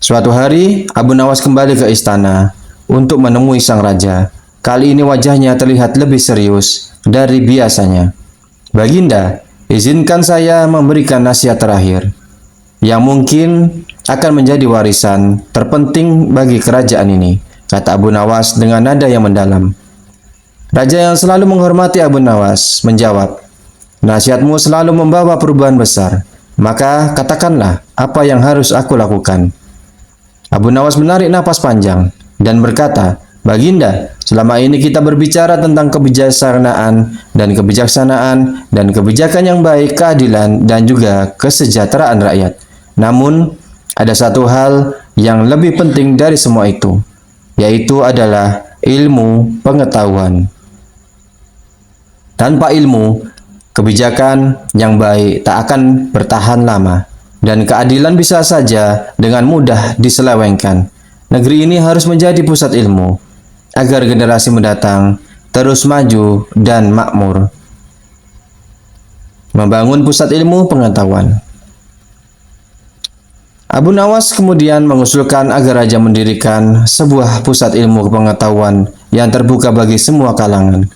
Suatu hari, Abu Nawas kembali ke istana untuk menemui sang raja. Kali ini wajahnya terlihat lebih serius dari biasanya. "Baginda, izinkan saya memberikan nasihat terakhir yang mungkin akan menjadi warisan terpenting bagi kerajaan ini," kata Abu Nawas dengan nada yang mendalam. Raja yang selalu menghormati Abu Nawas menjawab, "Nasihatmu selalu membawa perubahan besar, maka katakanlah apa yang harus aku lakukan." Abu Nawas menarik napas panjang dan berkata, "Baginda, selama ini kita berbicara tentang kebijaksanaan dan kebijakan yang baik, keadilan dan juga kesejahteraan rakyat. Namun, ada satu hal yang lebih penting dari semua itu, yaitu adalah ilmu pengetahuan. Tanpa ilmu, kebijakan yang baik tak akan bertahan lama, dan keadilan bisa saja dengan mudah diselewengkan. Negeri ini harus menjadi pusat ilmu, agar generasi mendatang terus maju dan makmur." Membangun pusat ilmu pengetahuan. Abu Nawas kemudian mengusulkan agar raja mendirikan sebuah pusat ilmu pengetahuan yang terbuka bagi semua kalangan.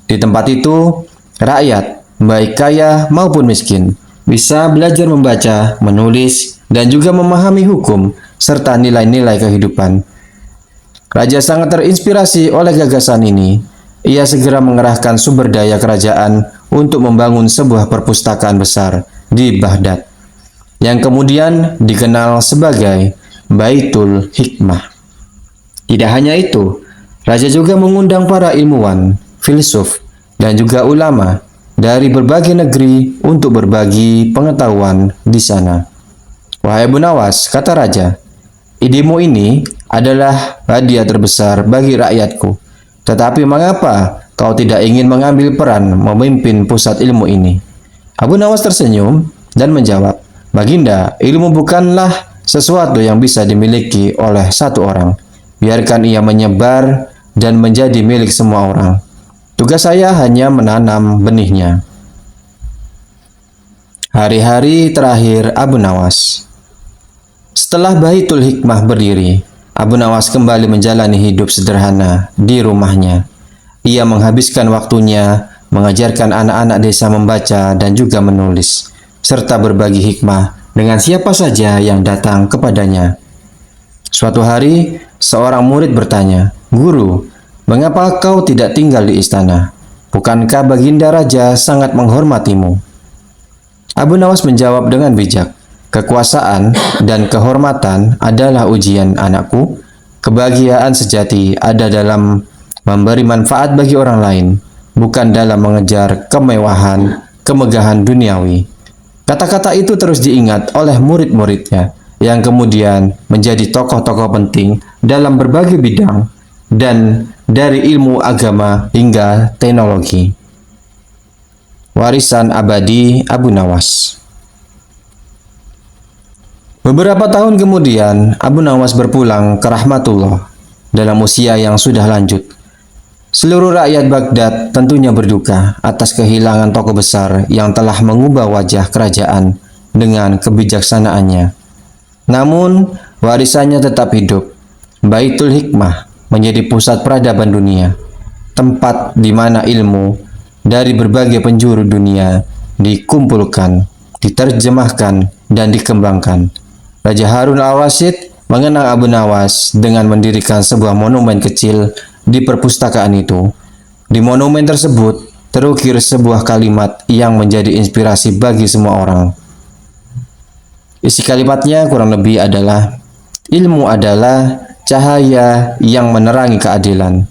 Di tempat itu, rakyat, baik kaya maupun miskin, bisa belajar membaca, menulis, dan juga memahami hukum serta nilai-nilai kehidupan. Raja sangat terinspirasi oleh gagasan ini. Ia segera mengerahkan sumber daya kerajaan untuk membangun sebuah perpustakaan besar di Baghdad, yang kemudian dikenal sebagai Baitul Hikmah. Tidak hanya itu, raja juga mengundang para ilmuwan, filsuf, dan juga ulama dari berbagai negeri untuk berbagi pengetahuan di sana. "Wahai Abu Nawas," kata raja, "idemu ini adalah hadiah terbesar bagi rakyatku. Tetapi mengapa kau tidak ingin mengambil peran memimpin pusat ilmu ini?" Abu Nawas tersenyum dan menjawab, "Baginda, ilmu bukanlah sesuatu yang bisa dimiliki oleh satu orang. Biarkan ia menyebar dan menjadi milik semua orang. Tugas saya hanya menanam benihnya." Hari-hari terakhir Abu Nawas. Setelah Baitul Hikmah berdiri, Abu Nawas kembali menjalani hidup sederhana di rumahnya. Ia menghabiskan waktunya mengajarkan anak-anak desa membaca dan juga menulis, serta berbagi hikmah dengan siapa saja yang datang kepadanya. Suatu hari, seorang murid bertanya, "Guru, mengapa kau tidak tinggal di istana? Bukankah Baginda Raja sangat menghormatimu?" Abu Nawas menjawab dengan bijak, "Kekuasaan dan kehormatan adalah ujian, anakku. Kebahagiaan sejati ada dalam memberi manfaat bagi orang lain, bukan dalam mengejar kemewahan, kemegahan duniawi." Kata-kata itu terus diingat oleh murid-muridnya, yang kemudian menjadi tokoh-tokoh penting dalam berbagai bidang, dan dari ilmu agama hingga teknologi. warisan abadi Abu Nawas. Beberapa tahun kemudian, Abu Nawas berpulang ke rahmatullah dalam usia yang sudah lanjut. Seluruh rakyat Baghdad tentunya berduka atas kehilangan tokoh besar yang telah mengubah wajah kerajaan dengan kebijaksanaannya. Namun, warisannya tetap hidup. Baitul Hikmah menjadi pusat peradaban dunia, tempat di mana ilmu dari berbagai penjuru dunia dikumpulkan, diterjemahkan, dan dikembangkan. Raja Harun al-Rasyid mengenang Abu Nawas dengan mendirikan sebuah monumen kecil di perpustakaan itu. Di monumen tersebut terukir sebuah kalimat yang menjadi inspirasi bagi semua orang. Isi kalimatnya kurang lebih adalah, ilmu adalah cahaya yang menerangi keadilan.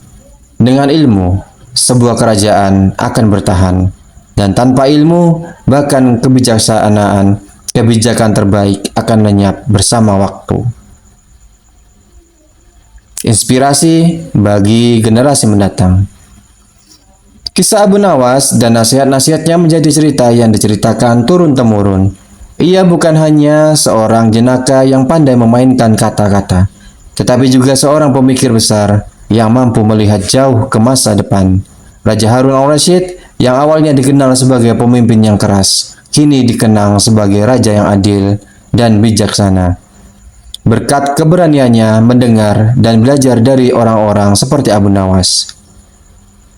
Dengan ilmu, sebuah kerajaan akan bertahan. Dan tanpa ilmu, bahkan kebijakan terbaik akan lenyap bersama waktu. Inspirasi bagi generasi mendatang. Kisah Abu Nawas dan nasihat-nasihatnya menjadi cerita yang diceritakan turun-temurun. Ia bukan hanya seorang jenaka yang pandai memainkan kata-kata, tetapi juga seorang pemikir besar yang mampu melihat jauh ke masa depan. Raja Harun al-Rasyid yang awalnya dikenal sebagai pemimpin yang keras, kini dikenang sebagai raja yang adil dan bijaksana. Berkat keberaniannya mendengar dan belajar dari orang-orang seperti Abu Nawas,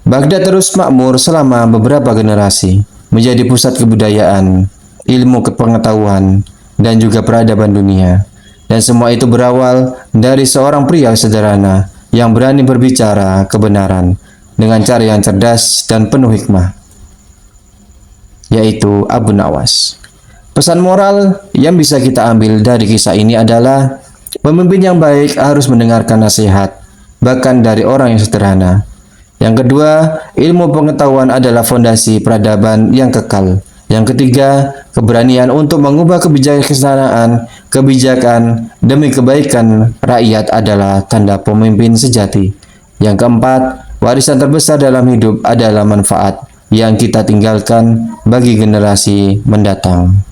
Baghdad terus makmur selama beberapa generasi, menjadi pusat kebudayaan, ilmu kepengetahuan, dan juga peradaban dunia. Dan semua itu berawal dari seorang pria sederhana yang berani berbicara kebenaran dengan cara yang cerdas dan penuh hikmah, yaitu Abu Nawas. Pesan moral yang bisa kita ambil dari kisah ini adalah, pemimpin yang baik harus mendengarkan nasihat, bahkan dari orang yang sederhana. Yang kedua, ilmu pengetahuan adalah fondasi peradaban yang kekal. Yang ketiga, keberanian untuk mengubah kebijakan demi kebaikan rakyat adalah tanda pemimpin sejati. Yang keempat, warisan terbesar dalam hidup adalah manfaat yang kita tinggalkan bagi generasi mendatang.